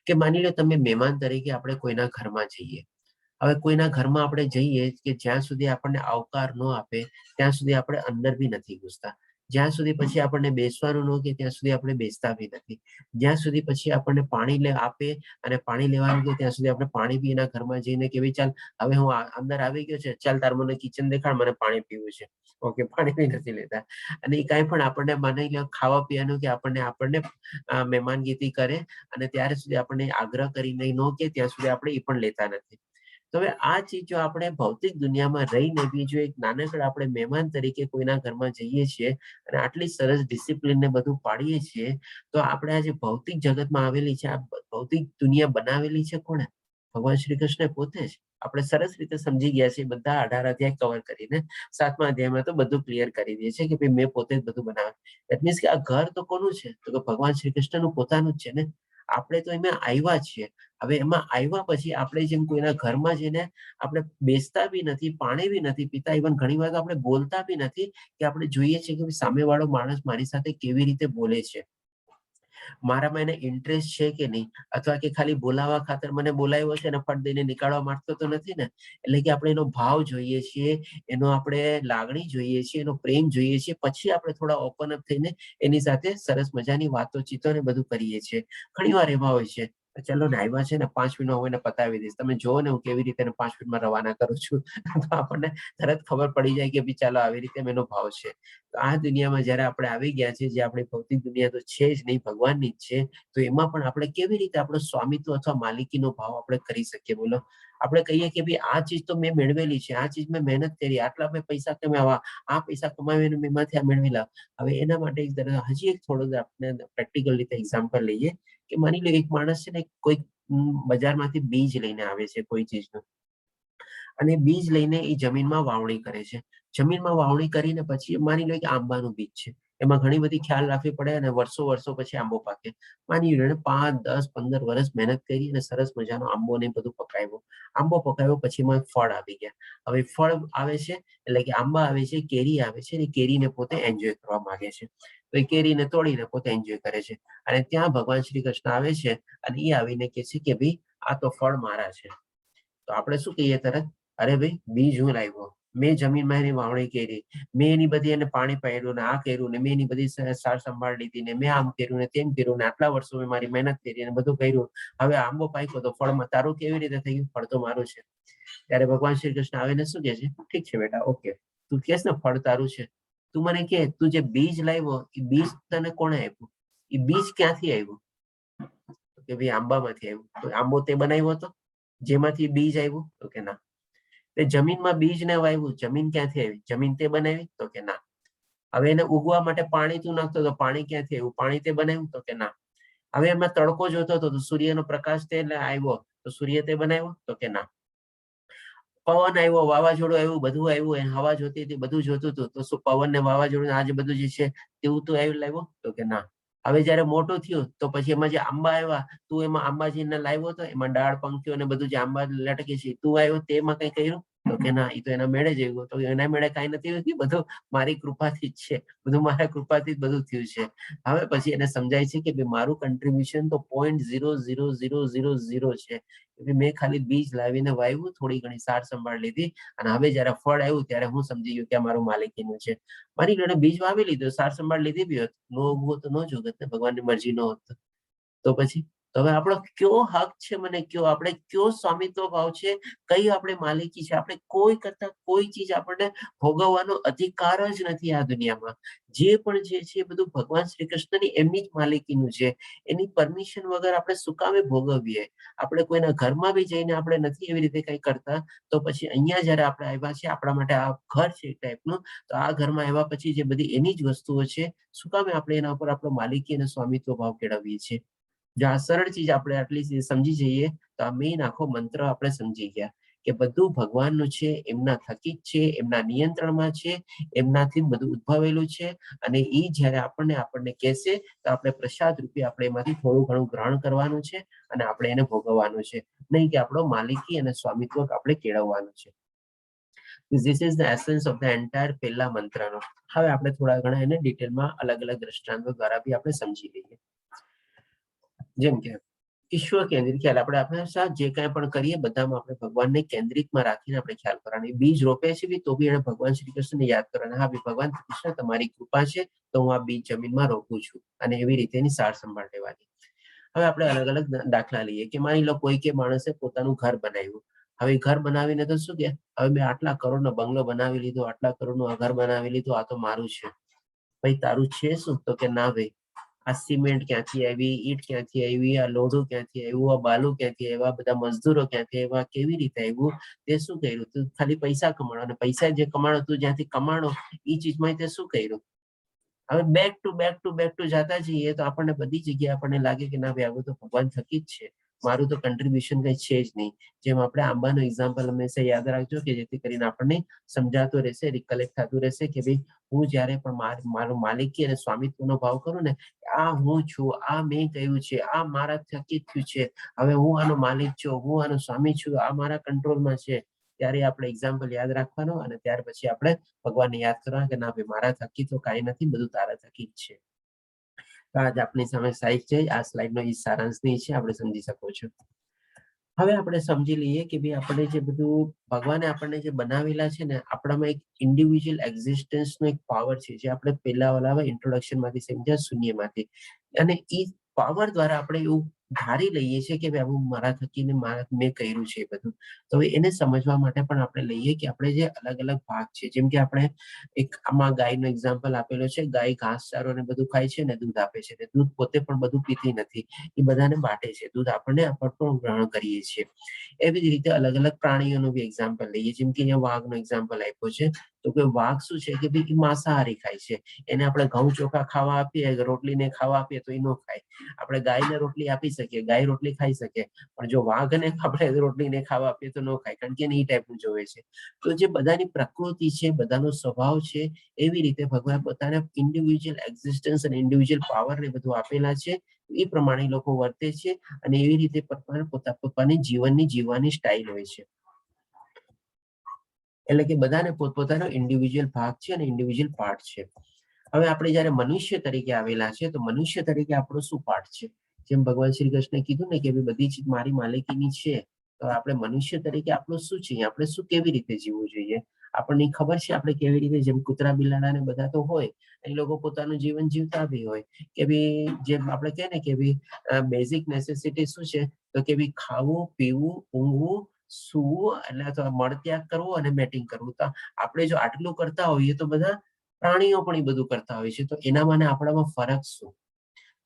કે માની લો તમે મહેમાન તરીકે આપણે કોઈના ઘરમાં જઈએ. હવે કોઈના ઘરમાં આપણે જઈએ કે જ્યાં સુધી આપણને આવકાર ન આપે ત્યાં સુધી આપણે અંદર બી નથી ઘૂસતા, જ્યાં સુધી પછી આપણને બેસવાનું ન કે ત્યાં સુધી આપણે બેસતા બી નથી, જ્યાં સુધી પછી આપણને પાણી આપે અને પાણી લેવાનું કે ત્યાં સુધી આપણે પાણી બી એના ઘરમાં જઈને કે ભાઈ ચાલ હવે હું અંદર આવી ગયો છે, ચાલ તાર મને કિચન દેખાડ, મને પાણી પીવું છે. ઓકે, પાણી બી નથી લેતા. અને એ કાંઈ પણ આપણને માની લો ખાવા પીવાનું કે આપણને મહેમાનગીરી કરે અને ત્યાર સુધી આપણને આગ્રહ કરીને ન કે ત્યાં સુધી આપણે એ પણ લેતા નથી. તો હવે આ ચીજ જો આપણે ભૌતિક દુનિયામાં રહીને બી જો એક નાનકડા આપણે મહેમાન તરીકે કોઈના ઘરમાં જઈએ છીએ અને આટલી સરસ ડિસિપ્લિન ને બધું પાડીએ છીએ, તો આપણે આ જે ભૌતિક જગતમાં આવેલી છે, આ ભૌતિક દુનિયા બનાવેલી છે કોણે? ભગવાન શ્રી કૃષ્ણ પોતે જ. આપણે સરસ રીતે સમજી ગયા છીએ બધા 18 અધ્યાય કવર કરીને. 7મા અધ્યાયમાં તો બધું ક્લિયર કરી દઈએ છીએ કે ભાઈ મેં પોતે જ બધું બનાવ્યું. ધેટ મીન્સ કે આ ઘર તો કોનું છે? તો કે ભગવાન શ્રી કૃષ્ણનું પોતાનું જ છે ને. આપણે તો એમાં આવ્યા છીએ. હવે એમાં આવ્યા પછી આપણે જેમ કોઈના ઘરમાં જઈને આપણે બેસતા બી નથી, પાણી બી નથી પીતા, ઇવન ઘણી વાર આપણે બોલતા બી નથી કે આપણે જોઈએ છીએ કે સામેવાળો માણસ મારી સાથે કેવી રીતે બોલે છે, મારામાં એને ઇન્ટરેસ્ટ છે કે નહીં, અથવા કે ખાલી બોલાવા ખાતર મને બોલાવ્યો છે અને ફટ દઈને નીકાળવા માંગતો તો નથી ને. એટલે કે આપણે એનો ભાવ જોઈએ છીએ, એનો આપણે લાગણી જોઈએ છીએ, એનો પ્રેમ જોઈએ છીએ, પછી આપણે થોડા ઓપન અપ થઈને એની સાથે સરસ મજાની વાતો ચીતો ને બધું કરીએ છીએ. ઘણી વાર એવા હોય છે ચલો ને આવ્યા છે ને 5 મિનિટમાં હું એને પતાવી દઈશ, તમે જુઓ ને હું કેવી રીતે 5 મિનિટમાં રવાના કરું છું. તો આપણને તરત ખબર પડી જાય કે ભાઈ ચાલો આવી રીતે એનો ભાવ છે. તો આ દુનિયામાં જયારે આપણે આવી ગયા છે, જે આપણી ભૌતિક દુનિયા તો છે જ નહીં, ભગવાનની જ છે, તો એમાં પણ આપણે કેવી રીતે આપણો સ્વામિત્વ અથવા માલિકીનો ભાવ આપણે કરી શકીએ? બોલો. આપણે કહીએ કે ભાઈ આ ચીજ તો મેં મેળવેલી છે, આ ચીજ મેં મહેનત કરી, આટલા મેં પૈસા કમાવા, આ પૈસા કમાવીને મેં એમાંથી આ મેળવી લાવ. હવે એના માટે હજી એક થોડું આપણે પ્રેક્ટિકલ રીતે એક્ઝામ્પલ લઈએ કે માની લો એક માણસ છે ને કોઈ બજારમાંથી બીજ લઈને આવે છે કોઈ ચીજનું, અને બીજ લઈને એ જમીનમાં વાવણી કરે છે. જમીનમાં વાવણી કરીને પછી માની લો કે આંબાનું બીજ છે, એમાં ઘણી બધી ખ્યાલ રાખવી પડે અને વર્ષો પછી આંબો પાકે. માની લો 5, 10, 15 વર્ષ મહેનત કરી અને સરસ મજાનો આંબો ને બધું પકાવ્યો. આંબો પકાવ્યો પછી એમાં ફળ આવી ગયા. હવે ફળ આવે છે એટલે કે આંબા આવે છે, કેરી આવે છે, અને કેરીને પોતે એન્જોય કરવા માંગે છે. તો એ કેરીને તોડીને પોતે એન્જોય કરે છે. અને ત્યાં ભગવાન શ્રી કૃષ્ણ આવે છે અને એ આવીને કહે છે કે ભાઈ આ તો ફળ મારા છે. તો આપણે શું કહીએ તરત? અરે ભાઈ બીજ હું લાવ્યો, મેં જમીનમાં એની વાવણી કરી, મેં એની બધી એને પાણી પાડ્યું ને આ કર્યું ને મેં એની બધી સાર સંભાળ લીધી ને મેં આમ કર્યું ને તેમ કર્યું ને આટલા વર્ષો મેં મારી મહેનત કરી અને બધું કર્યું. હવે આંબો પાક્યો તો ફળમાં તારું કેવી રીતે થયું? ફળ તો મારું છે. ત્યારે ભગવાન શ્રી કૃષ્ણ આવીને શું કહે છે? ઠીક છે બેટા, ઓકે, તું કહેશ ને ફળ તારું છે, તું મને કે તું જે બીજ લાવ્યો એ બીજ તને કોણે આપ્યું? એ બીજ ક્યાંથી આવ્યું? કે ભાઈ આંબામાંથી આવ્યું. તો આંબો તે બનાવ્યો હતો જેમાંથી બીજ આવ્યું? તો કે ના. તે જમીનમાં બીજ ને વાવ્યું, જમીન ક્યાંથી આવી? જમીન તે બનાવી? તો કે ના. હવે એને ઉગવા માટે પાણી તું નાખતો તો પાણી ક્યાંથી આવ્યું? પાણી તે બનાવ્યું? તો કે ના. હવે એમાં તડકો જોતો હતો તો સૂર્યનો પ્રકાશ તે આવ્યો તો સૂર્ય તે બનાવ્યો? તો કે ના. પવન આવ્યો, વાવાઝોડું આવ્યું, બધું આવ્યું, હવા જોતી હતી, બધું જોતું હતું, તો શું પવન ને વાવાઝોડું આજે બધું જે છે તેવું તું આવ્યું લાવ્યો? તો કે ના. હવે જયારે મોટું થયું તો પછી એમાં જે આંબા આવ્યા, તું એમાં આંબાજીને લાવ્યો હતો, એમાં ડાળ પંખીઓ ને બધું જે આંબા લટકે છે તું આવ્યો, તેમાં કઈ કર્યું? તો કે ના, એ તો એના મેળે જ આવ્યું. તો એના મેળે કઈ નથી થયું, બધું મારી કૃપાથી જ છે, બધું મારા કૃપાથી જ બધું થયું છે. હવે પછી એને સમજાય છે કે મારું કન્ટ્રીબ્યુશન તો 0.0000 છે. મેં ખાલી બીજ લાવીને વાવ્યું, થોડી ઘણી સાર સંભાળ લીધી, અને હવે જયારે ફળ આવ્યું ત્યારે હું સમજી ગયો કે આ મારું માલિકીનું છે. માની લો બીજ વાવી લીધું, સાર સંભાળ લીધી બી હોત, ન ઉગવું તો ન જ ઉગત ને, ભગવાનની મરજી ન હોત તો પછી. તો હવે આપણો કયો હક છે? મને કયો, આપણે કયો સ્વામિત્વ ભાવ છે? કઈ આપણે માલિકી છે? આપણે કોઈ કરતા કોઈ ચીજ આપણને ભોગવવાનો અધિકાર જ નથી આ દુનિયામાં. જે પણ જે છે એ બધું ભગવાન શ્રી કૃષ્ણની એમની જ માલિકીનું છે. એની પરમિશન વગર આપણે શું કામે ભોગવીએ? આપણે કોઈના ઘરમાં બી જઈને આપણે નથી એવી રીતે કઈ કરતા, તો પછી અહીંયા જયારે આપણે આવ્યા છે, આપણા માટે આ ઘર છે એક ટાઈપનું, તો આ ઘરમાં આવ્યા પછી જે બધી એની જ વસ્તુઓ છે, શું કામે આપણે એના ઉપર આપણો માલિકી અને સ્વામિત્વ ભાવ કેળવીએ છીએ? જો આ સરળ ચીજ આપણે આટલી સમજી જઈએ તો આ મેઇન આખો મંત્ર આપણે સમજી ગયા કે બધું ભગવાનનું છે, એમના થકી જ છે, એમના નિયંત્રણમાં છે, એમનાથી બધું ઉદ્ભવેલું છે. અને એ જયારે આપણને કહેશે તો આપણે પ્રસાદ રૂપે આપણે એમાંથી થોડું ઘણું ગ્રહણ કરવાનું છે અને આપણે એને ભોગવવાનું છે, નહીં કે આપણો માલિકી અને સ્વામિત્વ આપણે કેળવવાનું છે. This is the essence of the entire પહેલા મંત્રનો. હવે આપણે થોડા ઘણા એને ડિટેલમાં અલગ અલગ દ્રષ્ટાંતો દ્વારા બી આપણે સમજી લઈએ. જેમ કે ઈશ્વર કેન્દ્રિત ખ્યાલ, આપણે જે કાંઈ પણ કરીએ બધામાં આપણે ભગવાનને કેન્દ્રિતમાં રાખીને આપણે ખ્યાલ કરવાનો. બીજ રોપે છે બી તો બી એને ભગવાન શ્રી કૃષ્ણને યાદ કરવાના. હા ભાઈ ભગવાન કૃષ્ણ તમારી કૃપા છે તો હું આ બીજ જમીનમાં રોપું છું, અને એવી રીતે એની સાર સંભાળ લેવાની. હવે આપણે અલગ અલગ દાખલા લઈએ કે માની લો કોઈ કે માણસે પોતાનું ઘર બનાવ્યું. હવે ઘર બનાવીને તો શું કે હવે મેં આટલા કરોડનો બંગલો બનાવી લીધો, આટલા કરોડનું ઘર બનાવી લીધું, આ તો મારું છે. ભાઈ તારું છે શું? તો કે ના ભાઈ, આ સિમેન્ટ ક્યાંથી આવી, ઈટ ક્યાંથી આવી, આ લોઢું ક્યાંથી આવ્યું, આ બાલુ ક્યાંથી આવ્યા, બધા મજદૂરો ક્યાંથી આવ્યા, કેવી રીતે આવ્યું, તે શું કર્યું? તું ખાલી પૈસા કમાણો, અને પૈસા જે કમાણો તું જ્યાંથી કમાણો એ ચીજમાં તે શું કર્યું? હવે બેક ટુ જતા જઈએ તો આપણને બધી જગ્યાએ આપણને લાગે કે ના ભાઈ આવું તો ભગવાન થકી જ છે, મારું તો કન્ટ્રીબ્યુશન કઈ છે જ નહીં. જેમ આપણે આંબાનું એક્ઝામ્પલ હંમેશા યાદ રાખજો કે જેથી કરીને આપણને સમજાતું રહેશે, રિકલેક્ટ થતું રહેશે કે ભાઈ હું જયારે પણ મારું માલિકી અને સ્વામિત્વનો ભાવ કરું ને, આ હું છું, આ મેં કહ્યું છે, આ મારા થકી થયું છે, હવે હું આનો માલિક છું, હું આનો સ્વામી છું, આ મારા કંટ્રોલમાં છે, ત્યારે આપણે એક્ઝામ્પલ યાદ રાખવાનો અને ત્યાર પછી આપણે ભગવાનને યાદ કરવાના કે ના ભાઈ મારા થકી તો કાંઈ નથી, બધું તારા થકી જ છે. આજ આપણી સામે સ્લાઇડ છે, આ સ્લાઇડનો એ સારાંશની છે, આપણે સમજી શકો છો. હવે આપણે સમજી લઈએ કે ભાઈ આપણે જે બધું ભગવાને આપણને જે બનાવેલા છે ને, આપણામાં એક ઇન્ડિવિજ્યુઅલ એક્ઝિસ્ટન્સનો એક પાવર છે, જે આપણે પહેલા ઇન્ટ્રોડક્શન માંથી સમજ્યા, શૂન્યમાંથી, અને એ પાવર દ્વારા આપણે એવું ધારી લઈએ છીએ કે ભાઈ આવું મારા થકી ને મેં કર્યું છે એ બધું. તો હવે એને સમજવા માટે પણ આપણે લઈએ કે આપણે જે અલગ અલગ ભાગ છે, જેમ કે આપણે એક આમાં ગાયનો એક્ઝામ્પલ આપેલો છે. ગાય ઘાસચારો ને બધું ખાય છે ને દૂધ આપે છે, ને દૂધ પોતે પણ બધું પીતી નથી, એ બધાને બાટે છે. દૂધ આપણે પણ ગ્રહણ કરીએ છીએ. એવી જ રીતે અલગ અલગ પ્રાણીઓનું બી એક્ઝામ્પલ લઈએ, જેમ કે અહીંયા વાઘનો એક્ઝામ્પલ આપ્યો છે. તો કે વાઘ શું છે કે ભાઈ માંસાહારી ખાય છે. એને આપણે ઘઉં ચોખા ખાવા આપીએ, રોટલીને ખાવા આપીએ તો એ ન ખાય. આપણે ગાયને રોટલી આપી શકીએ, ગાય રોટલી ખાઈ શકે, પણ જો વાઘને આપણે રોટલીને ખાવા આપીએ તો ન ખાય, કારણ કે એને એ ટાઈપનું જોવે છે. તો જે બધાની પ્રકૃતિ છે, બધાનો સ્વભાવ છે, એવી રીતે ભગવાન પોતાના ઇન્ડિવિજ્યુઅલ એક્ઝિસ્ટન્સ અને ઇન્ડિવિજ્યુઅલ પાવર ને બધું આપેલા છે. એ પ્રમાણે લોકો વર્તે છે, અને એવી રીતે પોતાની જીવનની જીવવાની સ્ટાઇલ હોય છે. એટલે કે બધાને પોતપોતાનો ઇન્ડિવિજ્યુઅલ ભાગ છે અને ઇન્ડિવિજ્યુઅલ પાર્ટ છે. હવે આપણે જયારે મનુષ્ય તરીકે આવેલા છે, તો મનુષ્ય તરીકે આપણો શું પાર્ટ છે? જેમ ભગવાન શ્રી કૃષ્ણે કીધું ને કે બધી ચીજ મારી માલિકીની છે, તો આપણે મનુષ્ય તરીકે આપણું શું છે, આપણે શું કેવી રીતે જીવવું જોઈએ? આપણને ખબર છે આપણે કેવી રીતે, જેમ કૂતરા બિલાડા ને બધા તો હોય, એ લોકો પોતાનું જીવન જીવતા બી હોય કે ભાઈ, જેમ આપણે કહે ને કે ભાઈ બેઝિક નેસેસિટી શું છે, તો કે ભાઈ ખાવું, પીવું, ઊંઘવું, સૂવું, એટલે તો મળત્યાગ કરવો અને મેટિંગ કરવું. તો આપણે જો આટલું કરતા હોઈએ તો બધા પ્રાણીઓ પણ એ બધું કરતા હોય છે. તો એનામાં ને આપણામાં ફરક શું?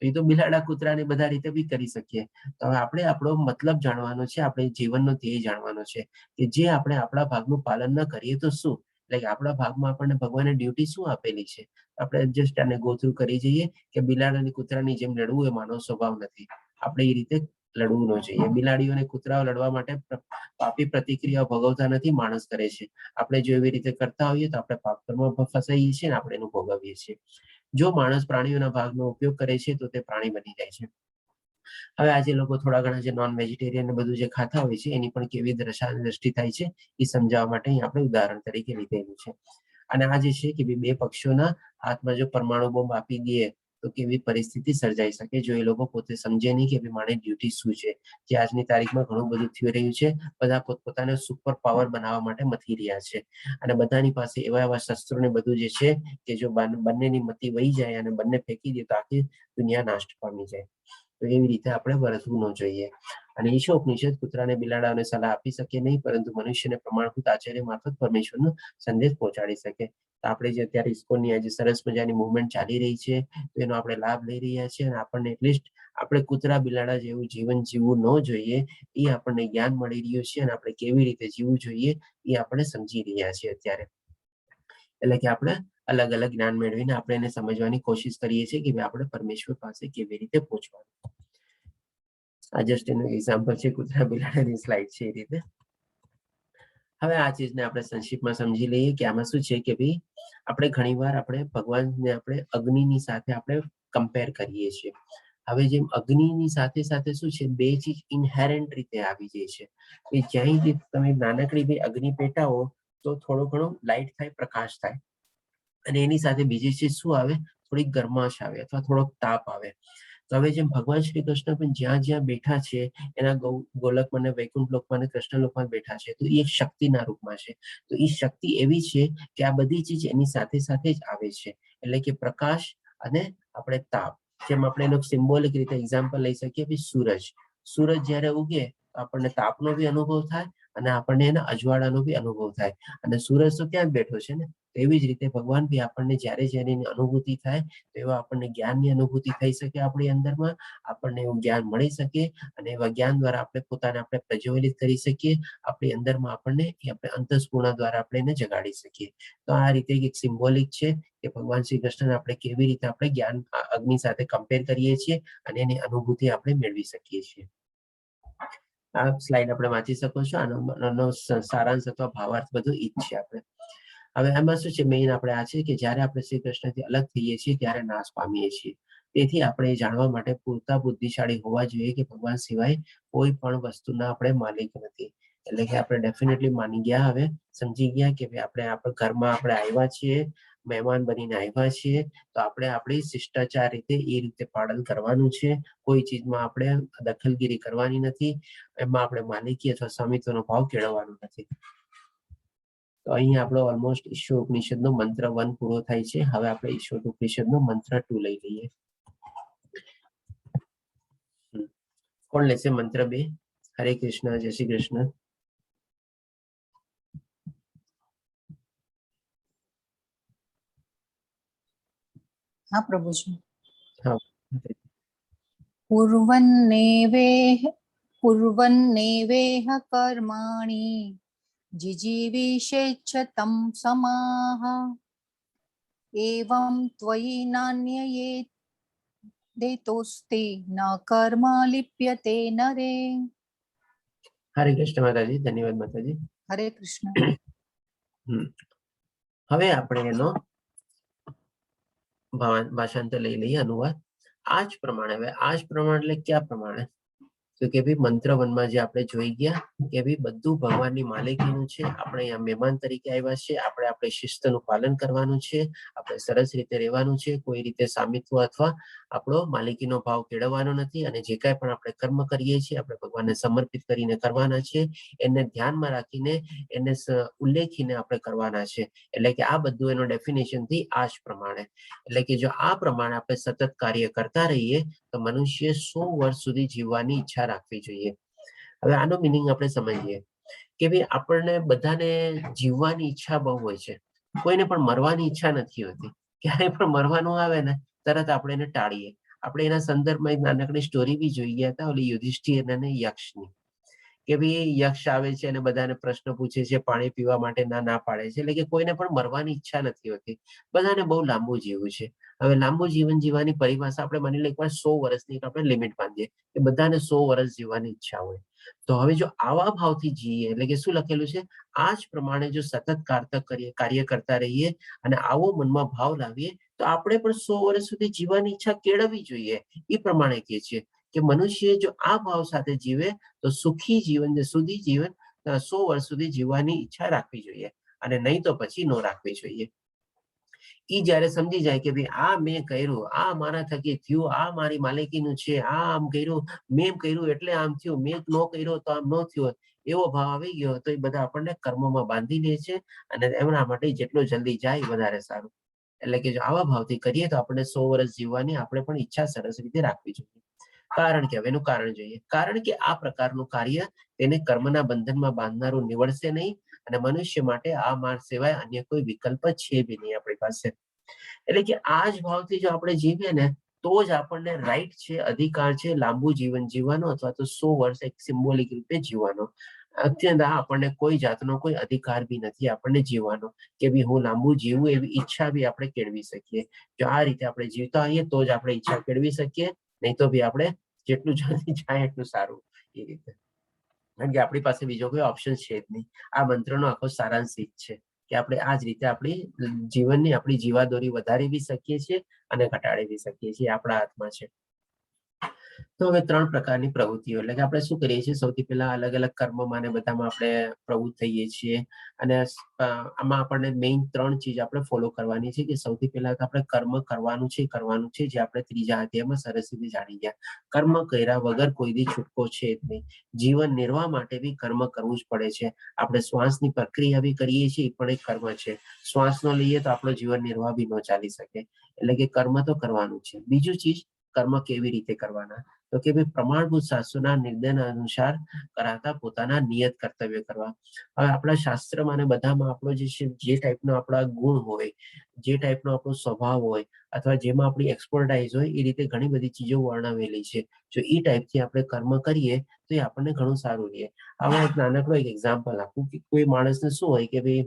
એ તો બિલાડા કૂતરાને બધા રીતે બી કરી શકીએ. તો હવે આપણે આપણો મતલબ જાણવાનો છે, આપણે જીવનનો ધ્યેય જાણવાનો છે, કે જે આપણે આપણા ભાગનું પાલન ન કરીએ તો શું? એટલે કે આપણા ભાગમાં આપણને ભગવાને ડ્યુટી શું આપેલી છે? આપણે જસ્ટ આને ગો થ્રુ કરી જઈએ કે બિલાડા અને કૂતરાની જેમ લડવું એ માનવ સ્વભાવ નથી. આપણે એ રીતે લડવું ન જોઈએ. બિલાડીઓ અને કૂતરાઓ લડવા માટે પાપી પ્રતિક્રિયાઓ ભોગવતા નથી, માણસ કરે છે. આપણે જો એવી રીતે કરતા હોઈએ તો આપણે પાપ કર્મમાં ફસાઈએ છીએ, આપણે એનું ભોગવીએ છીએ. જો માણસ પ્રાણીઓના ભાગનો ઉપયોગ કરે છે તો તે પ્રાણી બની જાય છે. હવે આજે લોકો થોડા ઘણા જે નોન વેજીટેરિયન બધું જે ખાતા હોય છે, એની પણ કેવી દ્રષ્ટિ થાય છે એ સમજાવવા માટે અહીં આપણે ઉદાહરણ તરીકે લીધેલું છે. અને આ જે છે કે બે પક્ષીઓના હાથમાં જો પરમાણુ બોમ્બ આપી દઈએ તો કેવી પરિસ્થિતિ સર્જાઈ શકે, જો એ લોકો પોતે સમજે નહીં કે મારી ડ્યુટી શું છે. જે આજની તારીખમાં ઘણું બધું થઈ રહ્યું છે. બધા પોતપોતાને સુપર પાવર બનાવવા માટે મથી રહ્યા છે, અને બધાની પાસે એવા એવા શસ્ત્રો ને બધું જે છે કે જો બંનેની મતિ વહી જાય અને બંને ફેંકી દે તો આખી દુનિયા નાશ પામી જાય. તો એવી રીતે આપણે વર્તવું ન જોઈએ. અને ઈશોપનિષદ કૂતરાને બિલાડાને સલાહ આપી શકે નહીં, પરંતુ મનુષ્યને પ્રમાણભૂત આચાર્ય મારફત પરમેશ્વરનો સંદેશ પહોંચાડી શકે. તો આપણે જે અત્યારે ઇસ્કોનની આજે સરસ મજાની મુવમેન્ટ ચાલી રહી છે, તો એનો આપણે લાભ લઈ રહ્યા છીએ, અને આપણને એટલીસ્ટ આપણે કૂતરા બિલાડા જેવું જીવન જીવવું ન જોઈએ, એ આપણને જ્ઞાન મળી રહ્યું છે, અને આપણે કેવી રીતે જીવવું જોઈએ એ આપણે સમજી રહ્યા છીએ અત્યારે. એટલે કે આપણે અલગ અલગ જ્ઞાન મેળવીને આપણે એને સમજવાની કોશિશ કરીએ છીએ કે આપણે પરમેશ્વર પાસે કેવી રીતે પહોંચવાનું. આ જસ્ટ એનું એક્ઝામ્પલ છે, કૂતરા બિલાડાની સ્લાઇડ છે એ રીતે. હવે આ ચીજને આપણે સંક્ષિપ્તમાં સમજી લઈએ કે આમાં શું છે કે ભાઈ આપણે ઘણીવાર આપણે ભગવાનને આપણે અગ્નિની સાથે આપણે કમ્પેર કરીએ છીએ. હવે જેમ અગ્નિની સાથે સાથે શું છે, બે ચીજ ઇનહેરન્ટ રીતે આવી જાય છે. કે જ્યાં તમે નાનકડી બે અગ્નિ પેટાવો તો થોડો ઘણો લાઇટ થાય, પ્રકાશ થાય, અને એની સાથે બીજી ચીજ શું આવે, થોડીક ગરમાશ આવે અથવા થોડોક તાપ આવે. તો હવે જેમ ભગવાન શ્રી કૃષ્ણ પણ જ્યાં જ્યાં બેઠા છે, એના ગોલકમાં અને વૈકુંઠ લોકમાં અને કૃષ્ણ લોકમાં બેઠા છે, તો એ શક્તિના રૂપમાં છે. તો એ શક્તિ એવી છે કે આ બધી ચીજ એની સાથે સાથે જ આવે છે. એટલે કે પ્રકાશ અને આપણે તાપ. જેમ આપણે એનો સિમ્બોલિક રીતે એક્ઝામ્પલ લઈ શકીએ કે સૂરજ. સૂરજ જ્યારે ઉગે તો આપણને તાપનો બી અનુભવ થાય, અને આપણને એના અજવાળાનો બી અનુભવ થાય. અને સૂરજ તો ત્યાં જ બેઠો છે ને. એવી જ રીતે ભગવાન બી આપણને જ્યારે જ્યારે એની અનુભૂતિ થાય, તો એવા આપણને જ્ઞાનની અનુભૂતિ થઈ શકે આપણી અંદરમાં, આપણને એવું જ્ઞાન મળી શકે, અને એવા જ્ઞાન દ્વારા આપણે પોતાને આપણે પ્રજ્વલિત કરી શકીએ. આપણી અંદરમાં આપણને આપણે અંતસ્પૂર્ણા દ્વારા આપણે એને જગાડી શકીએ. તો આ રીતે એક સિમ્બોલિક છે કે ભગવાન શ્રી કૃષ્ણને આપણે કેવી રીતે આપણે જ્ઞાન અગ્નિ સાથે કમ્પેર કરીએ છીએ, અને એની અનુભૂતિ આપણે મેળવી શકીએ છીએ. આ સ્લાઇડ આપણે વાંચી શકો છો. આનો સારાંશ અથવા ભાવાર્થ બધું ઈ જ છે. આપણે હવે એમાં શું છે, મેઇન આપણે આ છે કે જ્યારે આપણે શ્રી કૃષ્ણથી અલગ થઈએ છીએ ત્યારે નાશ પામીએ છીએ. તેથી આપણે જાણવા માટે પૂરતા બુદ્ધિશાળી હોવા જોઈએ કે ભગવાન સિવાય કોઈ પણ વસ્તુના આપણે માલિક નથી. એટલે કે આપણે ડેફિનેટલી માની ગયા, હવે સમજી ગયા કે આપણે આપણા ઘરમાં આપણે આવ્યા છીએ, મહેમાન બનીને આવ્યા છીએ, તો આપણે આપણી શિષ્ટાચાર રીતે એ રીતે પાલન કરવાનું છે. કોઈ ચીજમાં આપણે દખલગીરી કરવાની નથી, એમાં આપણે માલિકી અથવા સ્વામિત્વનો ભાવ કેળવવાનો નથી. તો અહીં આપણો ઓલમોસ્ટ ઈશ્વર ઉપનિષદનો મંત્ર 1 પૂરો થાય છે. હવે આપણે ઈશ્વર ઉપનિષદનો મંત્ર 2 લઈ લઈએ. કોણ લેશે મંત્ર 2? હરે કૃષ્ણ, જય શ્રી કૃષ્ણ. હા પ્રભુજી. હા, कुर्वन्नेवेह कर्माणि जिजीविषेच्छ तं समाः एवं त्वयि नान्यये देतोस्ते न कर्म लिप्यते नरे. હરે કૃષ્ણ માતાજી, ધન્યવાદ માતાજી. હરે કૃષ્ણ. હવે આપણે એનો ભાષાંતર લઈ લઈએ, અનુવાદ. આ જ પ્રમાણે, હવે આ જ પ્રમાણે એટલે ક્યાં પ્રમાણે? તો કે ભાઈ મંત્ર 1 માં જે આપણે જોઈ ગયા કે ભાઈ બધું ભગવાનની માલિકીનું છે. આપણે અહીંયા મહેમાન તરીકે આવ્યા છે. આપણે આપણી શિસ્તનું પાલન કરવાનું છે. આપણે સરસ રીતે રહેવાનું છે. કોઈ રીતે સામિત્વ અથવા આપણો માલિકીનો ભાવ કેળવવાનો નથી. અને જે કાંઈ પણ આપણે કર્મ કરીએ છીએ આપણે ભગવાનને સમર્પિત કરીને કરવાના છે. એને ધ્યાનમાં રાખીને એને ઉલ્લેખીને આપણે કરવાના છે. એટલે કે આ બધું એનો ડેફિનેશન થી આ જ પ્રમાણે. એટલે કે જો આ પ્રમાણે આપણે સતત કાર્ય કરતા રહીએ તો મનુષ્ય 100 વર્ષ સુધી જીવવાની ઈચ્છા રાખવી જોઈએ. હવે આનો મિનિંગ આપણે સમજીએ કે ભાઈ આપણને બધાને જીવવાની ઈચ્છા બહુ હોય છે. કોઈને પણ મરવાની ઈચ્છા નથી હોતી. ક્યારેય પણ મરવાનું આવે ને તરત આપણે એને ટાળીએ. આપણે એના સંદર્ભમાં એક નાનકડી સ્ટોરી બી જોઈ ગયા હતા, ઓલી યુધિષ્ઠિર અને યક્ષની. કે ભાઈ યક્ષ આવે છે અને બધાને પ્રશ્ન પૂછે છે, પાણી પીવા માટે ના પાડે છે. એટલે કે કોઈને પણ મરવાની ઈચ્છા નથી હોતી. બધાને બહુ લાંબુ જીવવું છે. હવે લાંબુ જીવન જીવવાની પરિભાષા આપણે માની લો એકવાર 100 વર્ષની આપણે લિમિટ બાંધીએ કે બધાને 100 વર્ષ જીવવાની ઈચ્છા હોય. તો હવે જો આવા ભાવથી જીવીએ એટલે કે શું લખેલું છે, આ જ પ્રમાણે જો સતત કાર્ય કરતા રહીએ અને આવો મનમાં ભાવ લાવીએ તો આપણે પણ 100 વર્ષ સુધી જીવવાની ઈચ્છા કેળવવી જોઈએ. એ પ્રમાણે કહે છે કે મનુષ્ય જો આ ભાવ સાથે જીવે તો સુખી જીવન, સુધી જીવન 100 વર્ષ સુધી જીવવાની ઈચ્છા રાખવી જોઈએ અને નહીં તો પછી ન રાખવી જોઈએ. ઈ જયારે સમજી જાય કે ભાઈ આ મેં કર્યું, આ મારા થકી થયું, આ મારી માલિકીનું છે, આ આમ કર્યું, મેં કર્યું એટલે આમ થયું, મેં ન કર્યું તો આમ ન થયું, એવો ભાવ આવી ગયો તો એ બધા આપણને કર્મમાં બાંધી લે છે અને એમના માટે જેટલો જલ્દી જાય વધારે સારું. એટલે કે જો આવા ભાવથી કરીએ તો આપણે 100 વર્ષ જીવવાની આપણે પણ ઈચ્છા સરસ રીતે રાખવી જોઈએ. કારણ કે હવે એનું કારણ જોઈએ. કારણ કે આ પ્રકારનું કાર્ય તેને કર્મના બંધનમાં બાંધનારું નીવડશે નહીં અને મનુષ્ય માટે આ માર્ગ સિવાય અન્ય કોઈ વિકલ્પ છે બી નહીં આપણી પાસે. એટલે કે આ જ ભાવથી જો આપણે જીવીએ ને તો જ આપણને રાઈટ છે, અધિકાર છે લાંબુ જીવન જીવવાનો અથવા તો 100 વર્ષ એક સિમ્બોલિક રૂપે જીવવાનો. અત્યંત આપણને કોઈ જાતનો કોઈ અધિકાર બી નથી આપણને જીવવાનો કે ભાઈ હું લાંબુ જીવું એવી ઈચ્છા બી આપણે કેળવી શકીએ. જો આ રીતે આપણે જીવતા હોઈએ તો જ આપણે ઈચ્છા કેળવી શકીએ. નહીં તો બી આપણે જેટલું જલ્દી જાય એટલું સારું. એ રીતે, કારણ કે આપણી પાસે બીજો કોઈ ઓપ્શન છે જ નહીં. આ મંત્રનો આખો સારાંશ જ છે કે આપણે આ જ રીતે આપણી જીવનની આપણી જીવાદોરી વધારી બી શકીએ છીએ અને ઘટાડી બી શકીએ છીએ. આપણા હાથમાં છે. તો હવે 3 પ્રકારની પ્રવૃત્તિઓ એટલે કે આપણે શું કરીએ છીએ, સૌથી પહેલા અલગ અલગ કર્મમાં ને બધામાં આપણે પ્રવૃત્ત થઈએ છીએ અને આમાં આપણને મેઇન 3 ચીજ આપણે ફોલો કરવાની છે કે સૌથી પહેલા તો આપણે કર્મ કરવાનું છે જે આપણે ત્રીજા અધ્યાયમાં સરસ રીતે જાણી ગયા. કર્મ કર્યા વગર કોઈ દી છૂટકો છે જ નહીં. જીવન નિર્વાહ માટે બી કર્મ કરવું જ પડે છે. આપણે શ્વાસની પ્રક્રિયા બી કરીએ છીએ એ પણ એક કર્મ છે. શ્વાસ ન લઈએ તો આપણો જીવન નિર્વાહ બી ન ચાલી શકે. એટલે કે કર્મ તો કરવાનું છે. બીજું ચીજ, કર્મ કેવી રીતે કરવાના, તો કે ભાઈ પ્રમાણભૂત શાસ્ત્રોના નિર્દેશ અનુસાર કરાતા પોતાના નિયત કર્તવ્ય કરવા. હવે આપણા શાસ્ત્રમાં અને બધામાં આપણો જે ટાઈપનો આપણા ગુણ હોય, જે ટાઈપનો આપણો સ્વભાવ હોય અથવા જેમાં આપણી એક્સપર્ટાઇઝ હોય એ રીતે ઘણી બધી ચીજો વર્ણવેલી છે. જો એ ટાઈપથી આપણે કર્મ કરીએ તો એ આપણને ઘણું સારું રહે. આમાં એક નાનકડો એક એક્ઝામ્પલ આપું કે કોઈ માણસને શું હોય કે ભાઈ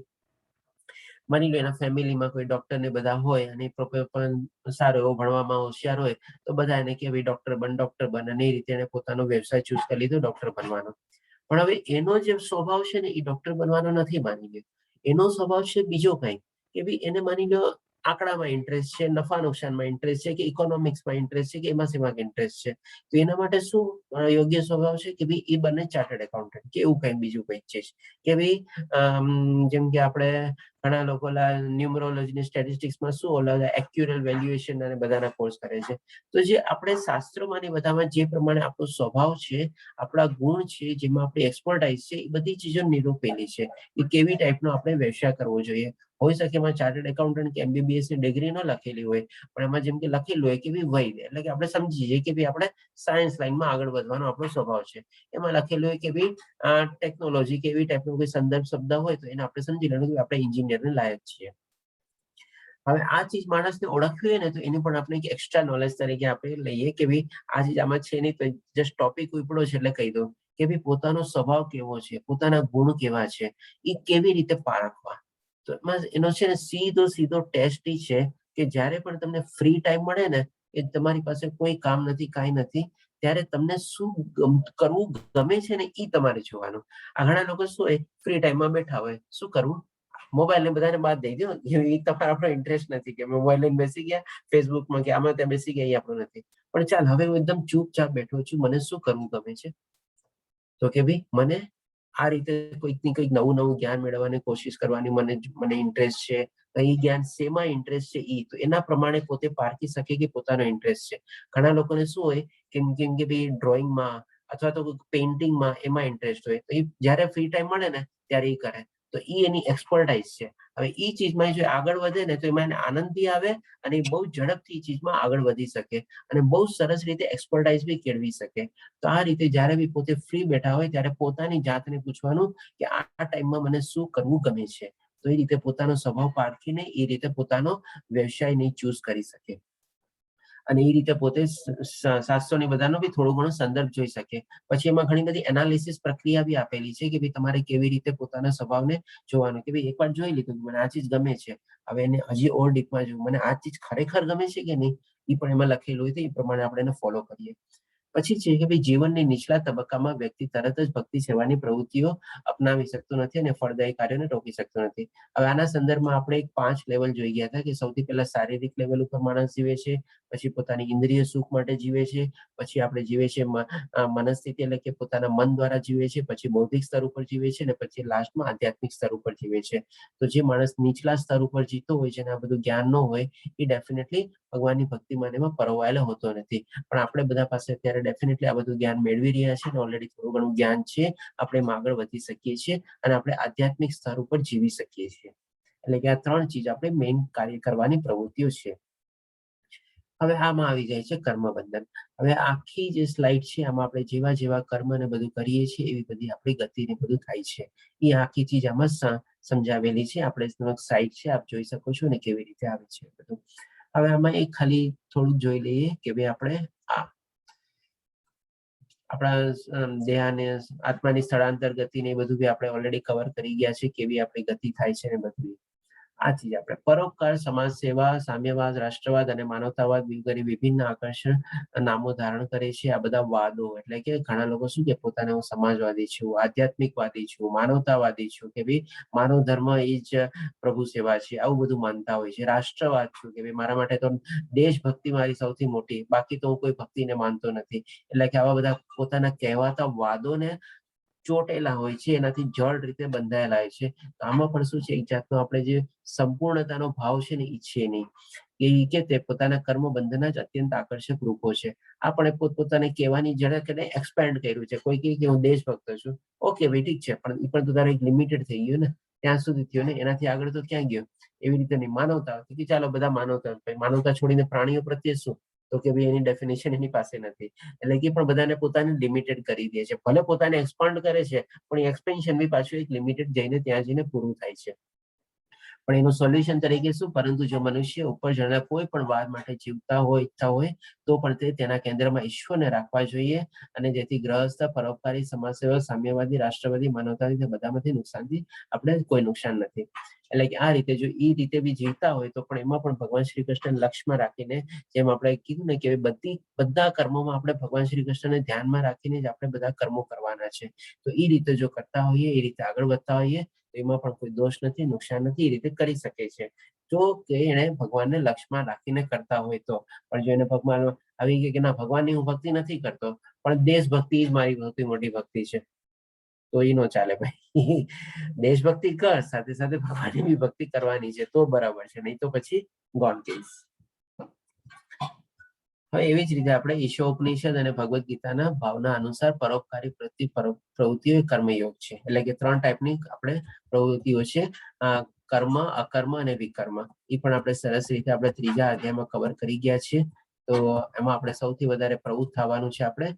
માની લો એના ફેમિલીમાં કોઈ ડોક્ટર ને બધા હોય અને પણ સારો એવો ભણવામાં હોશિયાર હોય તો બધા એને કે ભાઈ ડોક્ટર બન અને એ રીતે એને પોતાનો વ્યવસાય ચૂઝ કરી લીધો ડોક્ટર બનવાનો. પણ હવે એનો જે સ્વભાવ છે ને એ ડોક્ટર બનવાનો નથી માની લો. એનો સ્વભાવ છે બીજો કઈ કે ભાઈ એને માની લો આંકડામાં ઇન્ટરેસ્ટ છે, નફા નુકસાનમાં ઇન્ટરેસ્ટ છે કે ઇકોનોમિક્સમાં ઇન્ટરેસ્ટ છે કે એમાં શેમાં ઇન્ટરેસ્ટ છે. તો એના માટે શું યોગ્ય સ્વભાવ છે કે ભાઈ એ બંને ચાર્ટર્ડ એકાઉન્ટન્ટ કે એવું કઈ બીજું કઈ છે કે ભાઈ જેમ કે આપણે ઘણા લોકો ન્યુમરોલોજી સ્ટેટિસ્ટિક્સમાં શું ઓલા એક્યુરલ વેલ્યુએશન અને બધાના કોર્સ કરે છે. તો જે આપણે શાસ્ત્રોમાં ને બધામાં જે પ્રમાણે આપણો સ્વભાવ છે, આપણા ગુણ છે, જેમાં આપણી એક્સપર્ટાઇઝ છે, એ બધી ચીજો નિરૂપેલી છે. એ કેવી ટાઈપનો આપણે વ્યવસાય કરવો જોઈએ. હોઈ શકે એમાં ચાર્ટર્ડ એકાઉન્ટન્ટ કે MBBS ની ડિગ્રી ન લખેલી હોય, પણ એમાં જેમ કે લખેલું હોય કે વૈદ, એટલે કે આપણે સમજી જઈએ કે આપણે સાયન્સ લાઈનમાં આગળ વધવાનો આપણો સ્વભાવ છે. એમાં લખેલું હોય કે ટેકનોલોજી કે એવી ટાઈપનો કોઈ સંદર્ભ શબ્દ હોય તો એને આપણે સમજી લેવાનું કે આપણે એન્જિનિયરને લાયક છીએ. હવે આ ચીજ માણસને ઓળખવી હોય ને તો એને પણ આપણે એક એક્સ્ટ્રા નોલેજ તરીકે આપણે લઈએ કે આ ચીજ આમાં છે નહીં, તો જસ્ટ ટોપિક ઉપડો છે એટલે કહી દઉં કે પોતાનો સ્વભાવ કેવો છે, પોતાના ગુણ કેવા છે, એ કેવી રીતે પારખવા. તો એનો છે ને સીધો ટેસ્ટ છે કે જ્યારે પણ તમને ફ્રી ટાઈમ મળે ને, એ તમારી પાસે કોઈ કામ નથી, કાંઈ નથી, ત્યારે તમને શું કરવું ગમે છે ને એ તમારે જોવાનું. આ ઘણા લોકો શું હોય, ફ્રી ટાઈમમાં બેઠા હોય, શું કરવું, મોબાઈલ ને બધાને બાદ દઈ દો, એ તમારો આપણો ઇન્ટરેસ્ટ નથી કે મોબાઈલ લઈને બેસી ગયા ફેસબુકમાં કે આમાં ત્યાં બેસી ગયા, એ આપણું નથી. પણ ચાલ હવે હું એકદમ ચૂપચાપ બેઠો છું, મને શું કરવું ગમે છે, તો કે મને આ રીતે કંઈક નવું જ્ઞાન મેળવવાની કોશિશ કરવાની મને ઇન્ટરેસ્ટ છે. એ જ્ઞાન શેમાં ઇન્ટરેસ્ટ છે તો એના પ્રમાણે પોતે પારખી શકે કે પોતાનો ઇન્ટરેસ્ટ છે. ઘણા લોકોને શું હોય કેમ કે ડ્રોઈંગમાં અથવા તો પેઇન્ટિંગમાં એમાં ઇન્ટરેસ્ટ હોય, તો એ જયારે ફ્રી ટાઈમ મળે ને ત્યારે એ કરે, તો એ એની એક્સપર્ટાઇઝ છે. હવે એ ચીજમાં જો આગળ વધે ને તો એમાં એને આનંદ બી આવે અને એ બહુ ઝડપથી એ ચીજમાં આગળ વધી શકે અને બહુ સરસ રીતે એક્સપર્ટાઇઝ બી કેળવી શકે. તો આ રીતે જયારે બી પોતે ફ્રી બેઠા હોય ત્યારે પોતાની જાતને પૂછવાનું કે આ ટાઈમમાં મને શું કરવું ગમે છે. તો એ રીતે પોતાનો સ્વભાવ પારખીને એ રીતે પોતાનો વ્યવસાય ચૂઝ કરી શકે અને એ રીતે પોતે શાસ્ત્રોની બધાનો બી થોડું ઘણું સંદર્ભ જોઈ શકે. પછી એમાં ઘણી બધી એનાલિસિસ પ્રક્રિયા બી આપેલી છે કે તમારે કેવી રીતે પોતાના સ્વભાવને જોવાનું કે એકવાર જોઈ લીધું મને આ ચીજ ગમે છે, હવે એને હજી ઓર ડીપમાં જોયું, મને આ ચીજ ખરેખર ગમે છે કે નહીં, એ પણ એમાં લખેલું હોય તો એ પ્રમાણે આપણે એને ફોલો કરીએ. પછી છે કે જીવનની નીચલા તબક્કામાં વ્યક્તિ તરત જ ભક્તિ સેવાની પ્રવૃત્તિઓ અપનાવી શકતો નથી અને ફળદાયી કાર્યોને રોકી શકતો નથી. હવે આના સંદર્ભમાં આપણે 5 લેવલ જોઈ ગયા હતા કે સૌથી પહેલા શારીરિક લેવલ ઉપર માણસ જીવે છે, પછી પોતાની ઇન્દ્રિય સુખ માટે જીવે છે, પછી આપણે જીવે છે મનસ્થિતિ એટલે કે પોતાના મન દ્વારા જીવે છે, પછી બૌદ્ધિક સ્તર ઉપર જીવે છે અને પછી લાસ્ટમાં આધ્યાત્મિક સ્તર ઉપર જીવે છે. તો જે માણસ નીચલા સ્તર ઉપર જીવતો હોય છે અને આ બધું જ્ઞાન ન હોય એ ડેફિનેટલી ભગવાનની ભક્તિમાં એમાં પરોવાયેલો હોતો નથી. પણ આપણે બધા પાસે અત્યારે ડેફિનેટલી આ બધું જ્ઞાન મેળવી રહ્યા છે અને ઓલરેડી થોડું ઘણું જ્ઞાન છે, આપણે એમાં આગળ વધી શકીએ છીએ અને આપણે આધ્યાત્મિક સ્તર ઉપર જીવી શકીએ છીએ. એટલે કે આ 3 ચીજ આપણે મેઇન કાર્ય કરવાની પ્રવૃત્તિઓ છે. હવે આમાં આવી જાય છે કર્મબંધન. હવે આખી જે સ્લાઇડ છે આમાં આપણે જેવા કર્મ ને બધું કરીએ છીએ એવી બધી આપણી ગતિ ને બધું થાય છે. એ આખી ચીજ આમાં સમજાવેલી છે. આપણે સાઇડ છે, આપ જોઈ શકો છો ને કેવી રીતે આવે છે બધું. હવે આમાં એક ખાલી થોડુંક જોઈ લઈએ કે ભાઈ આપણે આપણા દેહાને આત્માની સ્થળાંતર ગતિ ને બધું બી આપણે ઓલરેડી કવર કરી ગયા છે, કેવી આપણી ગતિ થાય છે ને બધું. આ ચીજ આપણે પરોપકાર, સમાજ સેવા, સામ્યવાદ, રાષ્ટ્રવાદ અને માનવતાવાદ વગેરે વિભિન્ન આકર્ષણ નામો ધારણ કરે છે. આ બધા વાદો એટલે કે ઘણા લોકો શું કે પોતાને હું સમાજવાદી છું, આધ્યાત્મિકવાદી છું, માનવતાવાદી છું કે ભાઈ માનવ ધર્મ એ જ પ્રભુ સેવા છે, આવું બધું માનતા હોય છે. રાષ્ટ્રવાદ છું કે ભાઈ મારા માટે તો દેશભક્તિ મારી સૌથી મોટી, બાકી તો હું કોઈ ભક્તિને માનતો નથી. એટલે કે આવા બધા પોતાના કહેવાતા વાદોને ચોટેલા હોય છે, એનાથી જળ રીતે બંધાયેલા હોય છે. તો આમાં પણ શું છે, એક જાતનો આપણે જે સંપૂર્ણતાનો ભાવ છે ને ઈચ્છે નહીં કે તે પોતાના કર્મ બંધનના જ અત્યંત આકર્ષક રૂપો છે. આપણે પોતપોતાને કહેવાની જરાક એક્સપેન્ડ કર્યું છે. કોઈ કહે કે હું દેશભક્ત છું, ઓકે ભાઈ ઠીક છે, પણ એ પણ તો તારે એક લિમિટેડ થઈ ગયું ને, ત્યાં સુધી થયું ને, એનાથી આગળ તો ક્યાં ગયો. એવી રીતે નહીં. માનવતા કે ચાલો બધા માનવતા છોડીને પ્રાણીઓ પ્રત્યે શું, તો કે ભાઈ એની ડેફિનેશન એની પાસે નથી. એટલે કે પણ બધાને પોતાને લિમિટેડ કરી દે છે. ભલે પોતાને એક્સપાન્ડ કરે છે પણ એક્સપેન્શન બી પાછું એક લિમિટેડ જઈને ત્યાં જઈને પૂરું થાય છે. પણ એનું સોલ્યુશન તરીકે શું, પરંતુ જો મનુષ્ય ઉપર જણાવ્યા કોઈ પણ વાદ માટે જીવતા હોય, ઈચ્છા હોય તો પણ તે તેના કેન્દ્રમાં ઈશ્વરને રાખવા જોઈએ અને જેથી ગ્રહસ્થ, પરોપકારી, સમાજસેવક, સામ્યવાદી, રાષ્ટ્રવાદી, માનવતાવાદી બધામાંથી નુકસાનથી આપણે કોઈ નુકસાન નથી. એટલે કે આ રીતે જો એ રીતે બી જીવતા હોય તો પણ એમાં પણ ભગવાન શ્રી કૃષ્ણ લક્ષ્યમાં રાખીને, જેમ આપણે કીધું ને કે બધા કર્મોમાં આપણે ભગવાન શ્રી કૃષ્ણને ધ્યાનમાં રાખીને જ આપણે બધા કર્મો કરવાના છે. તો એ રીતે જો કરતા હોઈએ, એ રીતે આગળ વધતા હોઈએ તો એમાં પણ કોઈ દોષ નથી, નુકસાન નથી, એ રીતે કરી શકે છે. તો કે એને ભગવાનને લક્ષ્યમાં રાખીને કરતા હોય તો. પણ જો એને ભગવાન આવી ગઈ કે ના ભગવાનની હું ભક્તિ નથી કરતો પણ દેશભક્તિ જ મારી સૌથી મોટી ભક્તિ છે, તો એ નો ચાલે ભાઈ. દેશભક્તિ કર, સાથે સાથે ભગવાનની બી ભક્તિ કરવાની છે તો બરાબર છે, નહીં તો પછી ગોન કેસ. હવે એવી જ રીતે આપણે ઈશોપનિષદ અને ભગવદ્ ગીતાના ભાવના અનુસાર પરોપકારી પ્રવૃત્તિઓ કર્મયોગ છે. એટલે કે 3 ટાઈપની આપણે પ્રવૃત્તિઓ છે. કર્મ, અકર્મ અને વિકર્મ. એ પણ આપણે સરસ રીતે આપણે ત્રીજા અધ્યાયમાં કવર કરી ગયા છીએ. તો એમાં આપણે સૌથી વધારે પ્રવૃત્ત થવાનું છે આપણે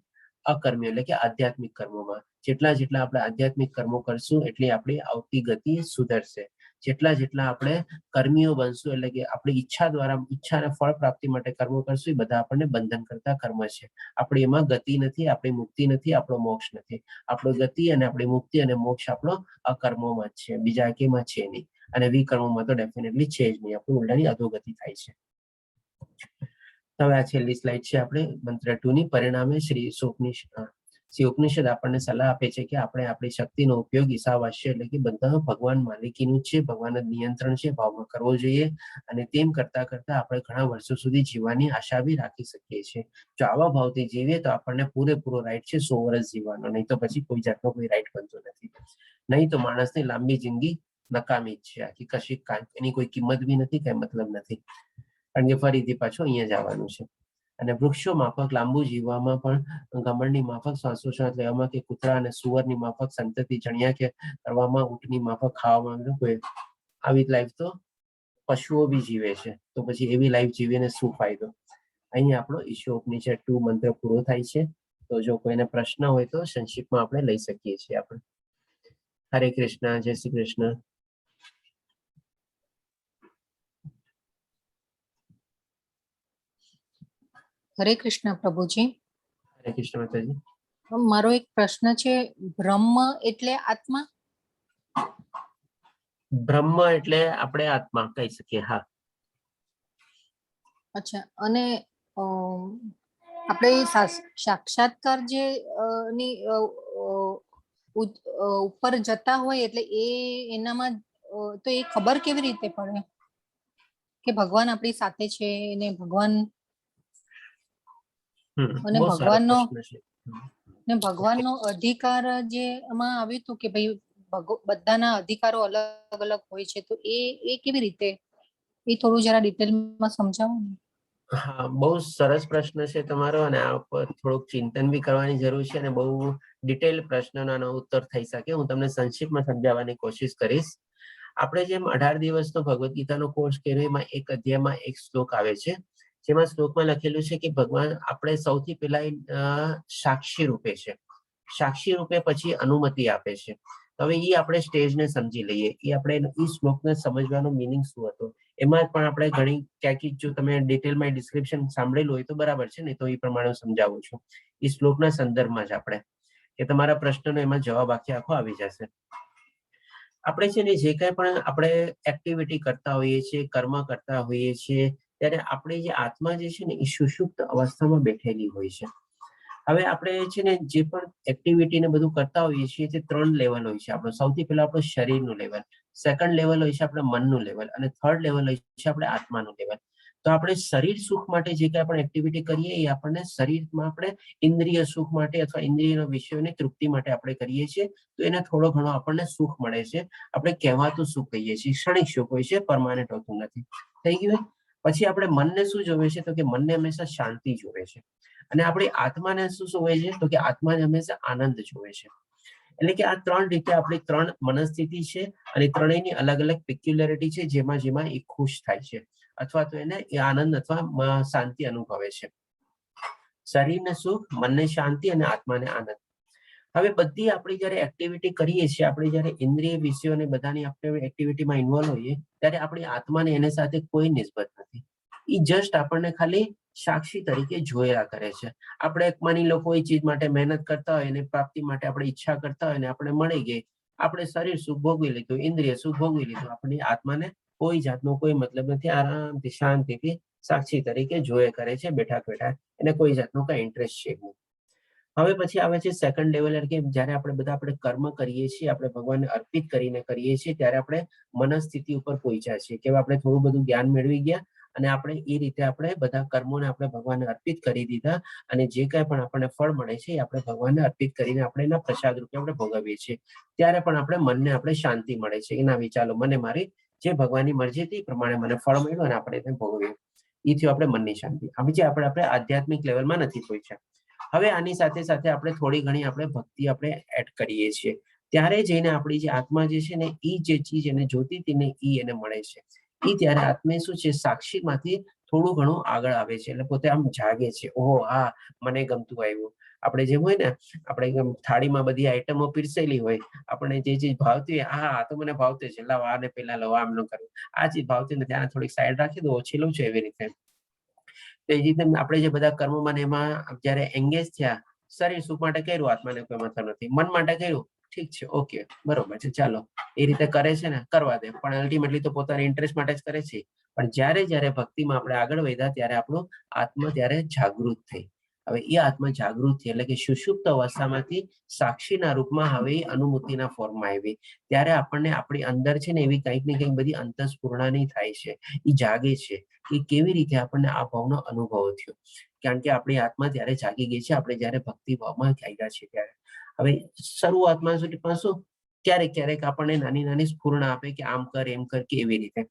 અકર્મી એટલે કે આધ્યાત્મિક કર્મોમાં. જેટલા આપણે આધ્યાત્મિક કર્મો કરશું એટલી આપણી આવતી ગતિ સુધરશે. જેટલા આપણે કર્મીઓ બનશું એટલે કે આપણી ઈચ્છા દ્વારા ઈચ્છાના ફળ પ્રાપ્તિ માટે કર્મો કરશું એ બધા આપણને બંધન કરતા કર્મ છે. આપણી એમાં ગતિ નથી, આપણી મુક્તિ નથી, આપણો મોક્ષ નથી. આપણો ગતિ અને આપણી મુક્તિ અને મોક્ષ આપણો અકર્મોમાં જ છે, બીજા કેમાં છે નહીં. અને વિકર્મોમાં તો ડેફિનેટલી છે જ નહીં. આપણું ઉલટાની અધોગતિ થાય છે. હવે આ છેલ્લી સ્લાઇડ છે આપણે મંત્ર 2 ની. પરિણામે શ્રી ઉપનિષદ આપણને સલાહ આપે છે કે આપણે આપણી શક્તિનો ઉપયોગ ઈશાવાસ્ય એટલે કે બધા ભગવાન માલિકીનું છે, ભગવાન જ નિયંત્રણ છે ભાવમાં કરવો જોઈએ. અને તેમ કરતા કરતા આપણે ઘણા વર્ષો સુધી જીવવાની આશા બી રાખી શકીએ છીએ. જો આવા ભાવથી જીવીએ તો આપણને પૂરેપૂરો રાઈટ છે 100 વર્ષ જીવવાનો. નહીં તો પછી કોઈ જાતનો કોઈ રાઈટ બનતો નથી. નહીં તો માણસની લાંબી જિંદગી નકામી જ છે. આખી કશી એની કોઈ કિંમત બી નથી, કઈ મતલબ નથી. કારણ કે ફરીથી પાછું અહીંયા જવાનું છે. અને વૃક્ષો માફક લાંબુ જીવવામાં પણ ઘમંડની માફક શ્વાસોશ્વાસ લેવામાં કે કૂતરા અને સુવરની માફક સંતતિ જણ્યા કે કરવામાં, ઊંટની માફક ખાવામાં કોઈ આવી લાઈફ તો પશુઓ બી જીવે છે. તો પછી એવી લાઈફ જીવીને શું ફાયદો? અહીંયા આપણો ઈશોપનિષદ 2 મંત્ર પૂરો થાય છે. તો જો કોઈને પ્રશ્ન હોય તો સંક્ષિપ્તમાં આપણે લઈ શકીએ છીએ. આપણે હરે કૃષ્ણ, જય શ્રી કૃષ્ણ. હરે કૃષ્ણ પ્રભુજી. હરે કૃષ્ણ માતાજી. મારો એક પ્રશ્ન છે, બ્રહ્મ એટલે આત્મા? બ્રહ્મ એટલે આપણે આત્મા કહી શકીએ. હા. અચ્છા. અને આપણે સાક્ષાત્કાર જે ની ઉપર જતા હોય એટલે એનામાં તો એ ખબર કેવી રીતે પડે કે ભગવાન આપણી સાથે છે ને ભગવાન અને ભગવાનનો અધિકાર જે એમાં આવ્યું હતું કે ભાઈ બધાના અધિકારો અલગ અલગ હોય છે, તો એ કેવી રીતે, એ થોડું જરા ડિટેલમાં સમજાવો ને. હા, બહુ સરસ પ્રશ્ન છે તમારો. અને આ પર થોડુંક ચિંતન બી કરવાની જરૂર છે અને બહુ ડિટેલ પ્રશ્નનો ઉત્તર થઈ શકે. હું તમને સંક્ષિપ્તમાં સમજાવવાની કોશિશ કરીશ. આપણે જેમ 18 દિવસનો ભગવદ્ ગીતાનો કોર્સ કર્યો એમાં એક અધ્યાયમાં એક શ્લોક આવે છે, જેમાં શ્લોકમાં લખેલું છે કે ભગવાન આપણે સૌથી પહેલા સાક્ષી રૂપે છે, સાક્ષી રૂપે પછી અનુમતિ આપે છે. હવે એ આપણે સ્ટેજને સમજી લઈએ. એ આપણે એ શ્લોકને સમજવાનો મિનિંગ શું હતો એમાં પણ આપણે ઘણી ક્યાંક જો તમે ડિટેલમાં ડિસ્ક્રિપ્શન સાંભળેલું હોય તો બરાબર છે, ને તો એ પ્રમાણે સમજાવું છું. એ શ્લોકના સંદર્ભમાં જ આપણે કે તમારા પ્રશ્નનો એમાં જવાબ આખો આવી જશે. આપણે છે ને જે કંઈ પણ આપણે એક્ટિવિટી કરતા હોઈએ છીએ, કર્મ કરતા હોઈએ છીએ, ત્યારે આપણે જે આત્મા જે છે ને એ સુષુપ્ત અવસ્થામાં બેઠેલી હોય છે. હવે આપણે છે ને જે પણ એક્ટિવિટી ને બધું કરતા હોઈએ છીએ તે 3 લેવલ હોય છે. આપણો સૌથી પહેલા આપણું શરીરનું લેવલ, સેકન્ડ લેવલ હોય છે આપણા મનનું લેવલ, અને થર્ડ લેવલ હોય છે આપણે આત્માનું લેવલ. તો આપણે શરીર સુખ માટે જે કંઈ આપણે એક્ટિવિટી કરીએ એ આપણને શરીરમાં આપણે ઇન્દ્રિય સુખ માટે અથવા ઇન્દ્રિયના વિષયોની તૃપ્તિ માટે આપણે કરીએ છીએ. તો એને થોડો ઘણો આપણને સુખ મળે છે. આપણે કહેવાતું સુખ કહીએ છીએ, ક્ષણિક સુખ હોય છે, પરમાનન્ટ હોતું નથી. થઈ ગયું. પછી આપણે મનને શું જોવે છે? તો કે મનને હંમેશા શાંતિ જોવે છે. અને આપણી આત્માને શું જોવે છે? તો કે આત્માને હંમેશા આનંદ જોવે છે. એટલે કે આ 3 રીતે આપણી 3 મનસ્થિતિ છે અને ત્રણેયની અલગ અલગ પેક્યુલરિટી છે, જેમાં એ ખુશ થાય છે અથવા તો એને એ આનંદ અથવા શાંતિ અનુભવે છે. શરીરને સુખ, મનને શાંતિ અને આત્માને આનંદ. હવે બધી આપણી જયારે એક્ટિવિટી કરીએ છીએ, આપણે જયારે ઇન્દ્રિય વિષયોને બધાની આપણે એક્ટિવિટીમાં ઇન્વોલ્વ હોઈએ ત્યારે આપણી આત્માને એની સાથે કોઈ નિસ્બત નથી. એ જસ્ટ આપણને ખાલી સાક્ષી તરીકે જોયા કરે છે. આપણે માની લો કોઈ ચીજ માટે મહેનત કરતા હોય અને પ્રાપ્તિ માટે આપણે ઈચ્છા કરતા હોય અને આપણે મળી ગઈ, આપણે શરીર સુખ ભોગવી લીધું, ઇન્દ્રિય સુખ ભોગવી લીધું, આપણી આત્માને કોઈ જાતનો કોઈ મતલબ નથી. આરામથી શાંતિથી સાક્ષી તરીકે જોયા કરે છે બેઠા બેઠા. એને કોઈ જાતનો કઈ ઇન્ટરેસ્ટ છે નહીં. હવે પછી આવે છે સેકન્ડ લેવલ, કે જયારે આપણે બધા આપણે કર્મ કરીએ છીએ, આપણે ભગવાનને અર્પિત કરીને કરીએ છીએ, ત્યારે આપણે મનસ્થિતિ ઉપર પહોંચ્યા છીએ કે આપણે થોડું બધું જ્ઞાન મેળવી ગયા અને આપણે એ રીતે આપણે બધા કર્મોને આપણે ભગવાનને અર્પિત કરી દીધા અને જે કાંઈ પણ આપણને ફળ મળે છે એ આપણે ભગવાનને અર્પિત કરીને આપણે એના પ્રસાદ રૂપે આપણે ભોગવીએ છીએ. ત્યારે પણ આપણે મનને આપણે શાંતિ મળે છે. એના વિચારો મને મારી જે ભગવાનની મરજી હતી એ પ્રમાણે મને ફળ મળ્યું અને આપણે એને ભોગવ્યું. એ થયું આપણે મનની શાંતિ. હવે જે આપણે આધ્યાત્મિક લેવલમાં નથી પહોંચ્યા. હવે આની સાથે સાથે આપણે થોડી ઘણી આપણે ભક્તિ આપણે એડ કરીએ છીએ. ત્યારે જઈને આપણી જે આત્મા જે છે ને એ જે ચીજ એને જોતી હતી ને એ એને મળે છે. એ ત્યારે આત્મા શું છે, સાક્ષીમાંથી થોડું ઘણું આગળ આવે છે, એટલે પોતે આમ જાગે છે, ઓહો હા મને ગમતું આવ્યું. આપણે જેમ હોય ને, આપણે થાળીમાં બધી આઈટમો પીરસેલી હોય, આપણને જે ચીજ ભાવતી હોય, હા આ તો મને ભાવતી છે, લાવ આને પેલા લવ, આમ ન કરું, આ ચીજ ભાવતી નથી, આને થોડીક સાઈડ રાખી દો, ઓછી લઉં છું, એવી રીતે. એ રીતે આપણે જે બધા કર્મોમાં એમાં જયારે એંગેજ થયા, શરીર સુખ માટે કર્યું, આત્માને કોઈ મતલબ નથી, મન માટે કર્યું, ઠીક છે, ઓકે બરોબર છે, ચાલો એ રીતે કરે છે ને કરવા દે, પણ અલ્ટિમેટલી તો પોતાના ઇન્ટરેસ્ટ માટે જ કરે છે. પણ જયારે ભક્તિમાં આપણે આગળ વધ્યા ત્યારે આપણું આત્મા ત્યારે જાગૃત થઈ. હવે એ આત્મા જાગૃત થઈ એટલે કે સુષુપ્ત અવસ્થામાંથી સાક્ષીના રૂપમાં હવે અનુમતિના ફોર્મમાં આવી. ત્યારે આપણને આપણી અંદર છે ને એવી કંઈક ને કંઈક બધી અંતસ્ફુરણાની થાય છે, એ જાગે છે. એ કેવી રીતે આપણને આ ભાવનો અનુભવ થયો? કારણ કે આપણી આત્મા ત્યારે જાગી ગઈ છે, આપણે જયારે ભક્તિ ભાવમાં જાગ્યા છીએ ત્યારે. હવે શરૂઆતમાં સુધીમાં શું, ક્યારેક આપણને નાની નાની સ્ફુરણા આપે કે આમ કર એમ કર કે એવી રીતે.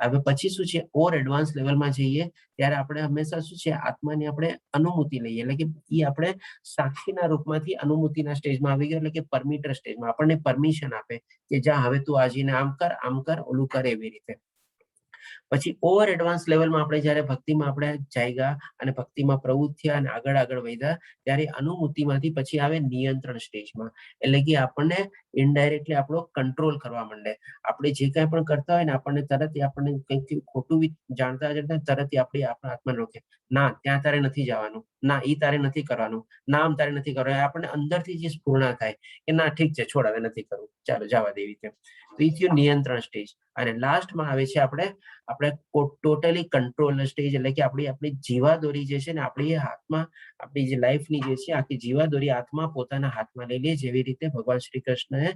હવે પછી શું છે, ઓર એડવાન્સ લેવલમાં જઈએ ત્યારે આપણે હંમેશા શું છે, આત્માની આપણે અનુમતિ લઈએ, એટલે કે એ આપણે સાક્ષીના રૂપમાંથી અનુમતિના સ્ટેજમાં આવી ગયો, એટલે કે પરમિટર સ્ટેજમાં આપણને પરમિશન આપે કે જા હવે તું આજીને આમ કર ઓલું કર, એવી રીતે. પછી ઓવર એડવાન્સ લેવલમાં આપણે જયારે ભક્તિમાં આપણે જાગ્યા અને ભક્તિમાં પ્રવૃત્ત થયા અને આગળ વધ્યા, ત્યારે અનુમતિમાંથી પછી આવે નિયંત્રણ સ્ટેજમાં, એટલે કે આપણને ઇનડાયરેક્ટલી આપણો કંટ્રોલ કરવા માંડે. આપણે જે કાંઈ પણ કરતા હોય ને, આપણને તરત આપણને કંઈક ખોટું જાણતા તરત આપણા આત્માને રોકે, ના ત્યાં તારે નથી જવાનું, ના ઈ તારે નથી કરવાનું, ના આમ તારે નથી કરવાનું. આપણને અંદરથી જે સ્ફુરણા થાય કે ના ઠીક છે, છોડ હવે નથી કરવું, ચાલો જવા દે, એવી રીતે. તો એ થયું નિયંત્રણ સ્ટેજ. અને લાસ્ટમાં આવે છે આપણે ટોટલી કંટ્રોલ સ્ટેજ, એટલે કે આપણી જીવાદોરી જે છે ને, આપણી હાથમાં, આપણી જે લાઈફની જે છે આખી જીવાદોરી આત્મા પોતાના હાથમાં લઈ લે. જેવી રીતે ભગવાન શ્રી કૃષ્ણએ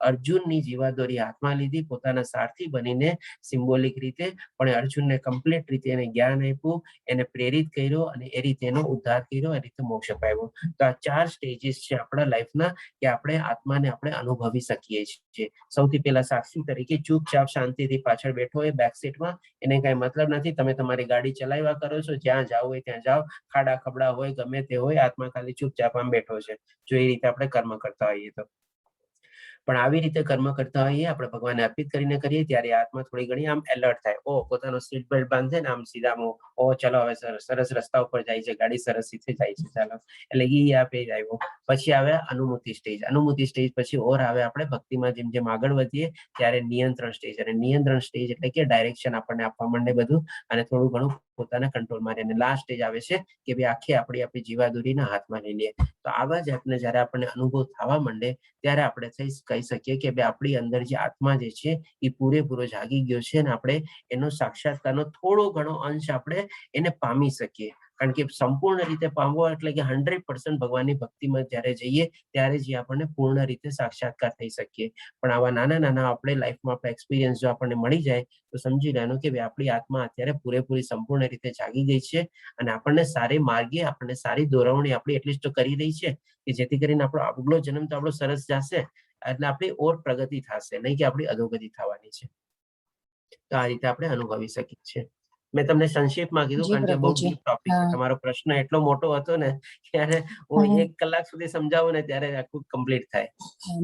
અર્જુનની જીવાદોરી હાથમાં લીધી, પોતાના સારથી બનીને સિમ્બોલિક રીતે, પણ અર્જુનને કમ્પ્લીટ રીતે એને જ્ઞાન આપ્યું, એને પ્રેરિત કર્યો અને એ રીતે એનો ઉદ્ધાર કર્યો, એ રીતે મોક્ષ અપાવ્યો. તો આ 4 સ્ટેજીસ છે આપણા લાઈફના, કે આપણે આત્માને આપણે અનુભવી શકીએ છીએ. સૌથી પહેલા સાક્ષી તરીકે ચૂપચાપ શાંતિથી પાછળ બેઠો હોય બેક સીટમાં, એને કઈ મતલબ નથી, તમે તમારી ગાડી ચલાવ્યા કરો છો, જ્યાં જાવ હોય ત્યાં જાઓ, ખાડા ખબડા હોય ગમે તે હોય, આત્મા ખાલી ચૂપચાપ આમ બેઠો છે. જો એ રીતે આપણે કર્મ કરતા હોઈએ તો. પણ આવી રીતે કર્મ કરતા હોઈએ, આપણે ભગવાનને અર્પિત કરીને કરીએ, ત્યારે આત્મા થોડી ઘણી આમ એલર્ટ થાય, ઓ પોતાનો સીટ બેલ્ટ બાંધે ને આમ સીધા, ઓ ચલો હવે સરસ રસ્તા ઉપર જાય છે, ગાડી સરસ રીતે જાય છે, ચાલો. એટલે ઈ આ પેજ આવ્યો. પછી આવે અનુમતિ સ્ટેજ. અનુમતિ સ્ટેજ પછી ઓર આવે આપણે ભક્તિમાં જેમ જેમ આગળ વધીએ ત્યારે નિયંત્રણ સ્ટેજ. અને નિયંત્રણ સ્ટેજ એટલે કે ડાયરેક્શન આપણને આપવા માંડે બધું, અને થોડું ઘણું પોતાના કંટ્રોલમાં રહે. અને લાસ્ટ સ્ટેજ આવે છે કે ભાઈ આખી આપણી જીવાદોરીના હાથમાં લઈ લઈએ. તો આવા જાતને જયારે આપણને અનુભવ થવા માંડે ત્યારે આપણે કહી શકીએ કે ભાઈ આપણી અંદર જે આત્મા જે છે એ પૂરેપૂરો જાગી ગયો છે, અને આપણે એનો સાક્ષાત્કારનો થોડો ઘણો અંશ આપણે એને પામી શકીએ. કારણ કે સંપૂર્ણ રીતે પામવો એટલે કે 100% ભગવાનની ભક્તિમાં જયારે જઈએ ત્યારે જ આપણને પૂર્ણ રીતે સાક્ષાત્કાર થઈ શકીએ. પણ આવા નાના નાના આપણે લાઈફમાં આપણે એક્સપિરિયન્સ જો આપણને મળી જાય તો સમજી લેવાનું કે આપણી આત્મા અત્યારે પૂરેપૂરી સંપૂર્ણ રીતે જાગી ગઈ છે, અને આપણને સારી માર્ગે, આપણને સારી દોરવણી આપણી એટલીસ્ટ તો કરી રહી છે, કે જેથી કરીને આપણો આગલો જન્મ તો આપણો સરસ જશે, એટલે આપણી ઓર પ્રગતિ થશે, નહીં કે આપણી અધોગતિ થવાની છે. તો આ રીતે આપણે અનુભવી શકીએ છીએ. મેં તમને સંક્ષિપ્તમાં કીધું જી કારણ કે બહુ પ્રભુજી. ડીપ ટોપિક છે. હા. તમારો પ્રશ્ન એટલો મોટો હતો ને, ત્યારે હું હમ. 1 કલાક સુધી સમજાવું ને ત્યારે આખું કમ્પ્લીટ થાય.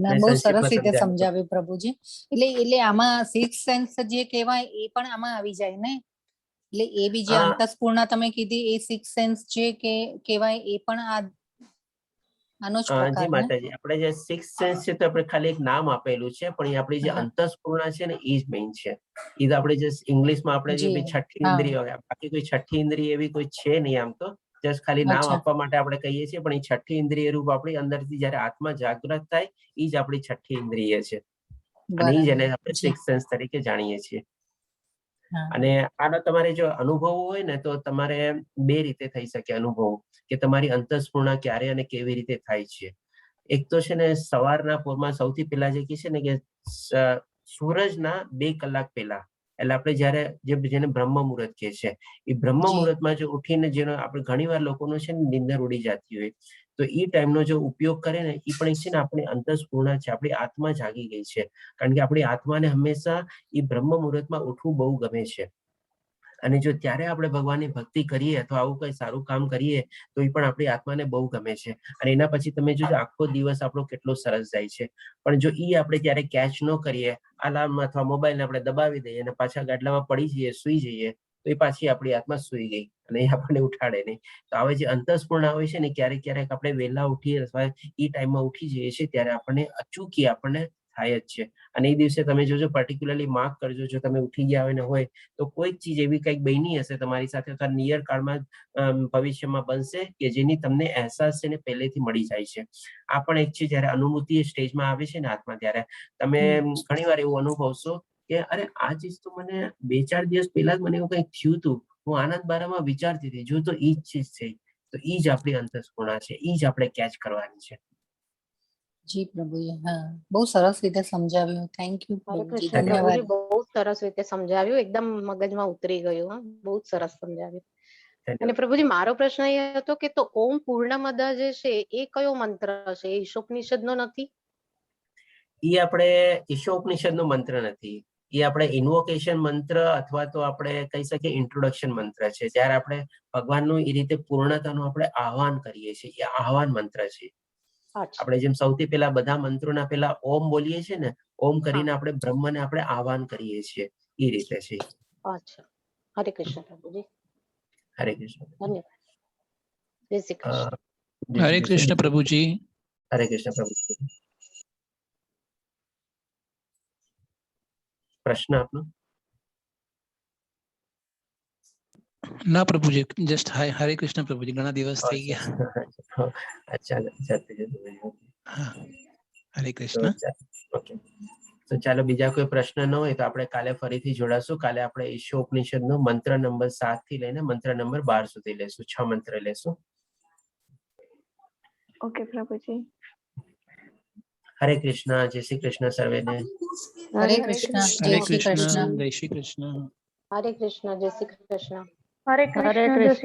ના, મેં બહુ સરસ સંક્ષિપ્તમાં રીતે સમજાવ્યું હતું. સમજાવ્યું પ્રભુજી. એટલે આમાં સિક્સ સેન્સ જે કહેવાય એ પણ આમાં આવી જાય ને? એટલે એ બી જે અંતસ્ફૂર્ણા તમે કીધી એ સિક્સ સેન્સ જે કે કહેવાય એ પણ આનો જ પ્રકાર જી ને? માતાજી, આપણે જે સિક્સ સેન્સ છે તો આપણે ખાલી એક નામ આપેલું છે, પણ એ આપણી જે હા. અંતસ્ફૂર્ણા છે ને એ જ મેઇન છે. એ તો આપણે જે ઇંગ્લિશમાં આપણે જે જી. છઠ્ઠી હા. ઇન્દ્રિય, બાકી કોઈ છઠ્ઠી ઇન્દ્રિય એવી કોઈ છે નહીં આમ તો. જસ્ટ ખાલી નામ અચ્છા. આપવા માટે આપણે કહીએ છીએ, પણ એ છઠ્ઠી ઇન્દ્રિય રૂપ આપણી અંદરથી જયારે આત્મા જાગૃત થાય એ જ આપણી છઠ્ઠી ઇન્દ્રિય છે, અને એ જ એને બરાબર. આપણે જી. સિક્સ સેન્સ તરીકે જાણીએ છીએ. હા. અને આનો તમારે જો અનુભવ હોય ને તો તમારે 2 રીતે થઈ શકે અનુભવ, કે તમારી અંતસ્ફૂર્ણા ક્યારે અને કેવી રીતે થાય છે. એક તો છે ને સવારના પોરમાં સૌથી પહેલા જે છે ને કે સૂરજના 2 કલાક પહેલા, એટલે આપણે જયારે જેને બ્રહ્મ મુહૂર્ત કહે છે, એ બ્રહ્મ જી. મુહૂર્તમાં જો ઉઠીને જેનો આપણે ઘણી વાર લોકોનો છે ને નીંદર ઉડી જતી હોય, તો એ ટાઈમનો જો ઉપયોગ કરે ને એ પણ છે ને આપણી અંતસ્ફૂર્ણા છે, આપણી આત્મા જાગી ગઈ છે. કારણ કે આપણી આત્માને હંમેશા એ બ્રહ્મ મુહૂર્તમાં ઉઠવું બહુ ગમે છે. અને જો ત્યારે આપણે ભગવાનની ભક્તિ કરીએ અથવા આવું કઈ સારું કામ કરીએ તો એ પણ આપણી આત્માને બહુ ગમે છે. અને એના પછી તમે જોજો આખો દિવસ આપણો કેટલો સરસ જાય છે. પણ જો ઈ આપણે ત્યારે કેચ ન કરીએ, અલાર્મ અથવા મોબાઈલને આપણે દબાવી દઈએ અને પાછા ગાડલામાં પડી જઈએ, સુઈ જઈએ, તો એ પાછી આપણી આત્મા સુઈ ગઈ અને એ આપણને ઉઠાડે નહીં. તો હવે જે અંતસ્પૂર્ણ આવે છે ને, ક્યારેક ક્યારેક આપણે વહેલા ઉઠીએ અથવા એ ટાઈમમાં ઉઠી જઈએ છીએ ત્યારે આપણને અચૂકી આપણને થાય જ છે. અને એ દિવસે તમે જોજો, પર્ટિક્યુલરલી માર્ક કરજો, જો તમે ઉઠી ગયા હોય ને હોય તો કોઈક ચીજ એવી કંઈક બની હશે તમારી સાથે અથવા નિયર કાળમાં ભવિષ્યમાં બનશે કે જેની તમને અહેસાસ છે ને પહેલેથી મળી જાય છે. આ પણ એક છે, જયારે અનુભૂતિ સ્ટેજમાં આવે છે ને આત્મા, ત્યારે તમે ઘણી વાર એવું અનુભવશો કે અરે આ ચીજ તો મને 2-4 દિવસ પહેલા જ મને એવું કંઈક થયું હતું, હું આનંદ બારામાં વિચારતી હતી, જો તો ઈ જ ચીજ છે. તો ઈ જ આપણી અંતસ્પૂર્ણા છે, ઈ જ આપણે કેચ કરવાની છે. જી પ્રભુજી, હા, બહુ સરસ રીતે સમજાવ્યું. થેન્ક યુ હરે પ્રભુજી, કૃષ્ણ ધન્યવાદ. પ્રભુજી, બહુ સરસ રીતે સમજાવ્યું, એકદમ મગજમાં ઉતરી ગયું. હા, બહુ જ સરસ સમજાવ્યું. અને પ્રભુજી, મારો પ્રશ્ન એ હતો કે તો ઓમ પૂર્ણમદ જે છે એ કયો મંત્ર છે? એ ઈશોપનિષદનો નથી? એ આપણે ઈશોપનિષદનો મંત્ર નથી. એ આપણે ઇન્વોકેશન મંત્ર અથવા તો આપણે કહી શકીએ ઇન્ટ્રોડક્શન મંત્ર છે. જ્યારે આપણે ભગવાનનું એ રીતે પૂર્ણતાનું આપણે આહ્વાન કરીએ છીએ, એ આહ્વાન મંત્ર છે. આપણે જેમ સૌથી પહેલા બધા મંત્રોના પહેલા ઓમ બોલીએ છીએ ને, ઓમ કરીને આપણે બ્રહ્મને આપણે આહ્વાન કરીએ છીએ, એ રીતે છે. અચ્છા, હરે કૃષ્ણ પ્રભુજી. હરે કૃષ્ણ. ધન્યવાદ. જય શ્રી કૃષ્ણ. હરે કૃષ્ણ પ્રભુજી. હરે કૃષ્ણ પ્રભુજી. પ્રશ્ન આપનો? ના પ્રભુજી, જસ્ટ હાય, હરે કૃષ્ણ પ્રભુજી, ઘણા દિવસ થઈ ગયા. અચ્છા, હા, હરે કૃષ્ણ. ઓકે, તો ચાલો, બીજા કોઈ પ્રશ્ન ન હોય તો આપણે કાલે ફરીથી જોડાશું. કાલે આપણે ઈશોપનિષદનો મંત્ર નંબર 7 થી લઈને મંત્ર નંબર 12 સુધી લેશું. 6 મંત્ર લેશું. ઓકે પ્રભુજી. હરે કૃષ્ણ. જય શ્રી કૃષ્ણ સર્વેને. હરે કૃષ્ણ, હરે જય શ્રી કૃષ્ણ. કૃષ્ણ, જય શ્રી કૃષ્ણ. હરે કૃષ્ણ, જય શ્રી કૃષ્ણ. હરે કૃષ્ણ.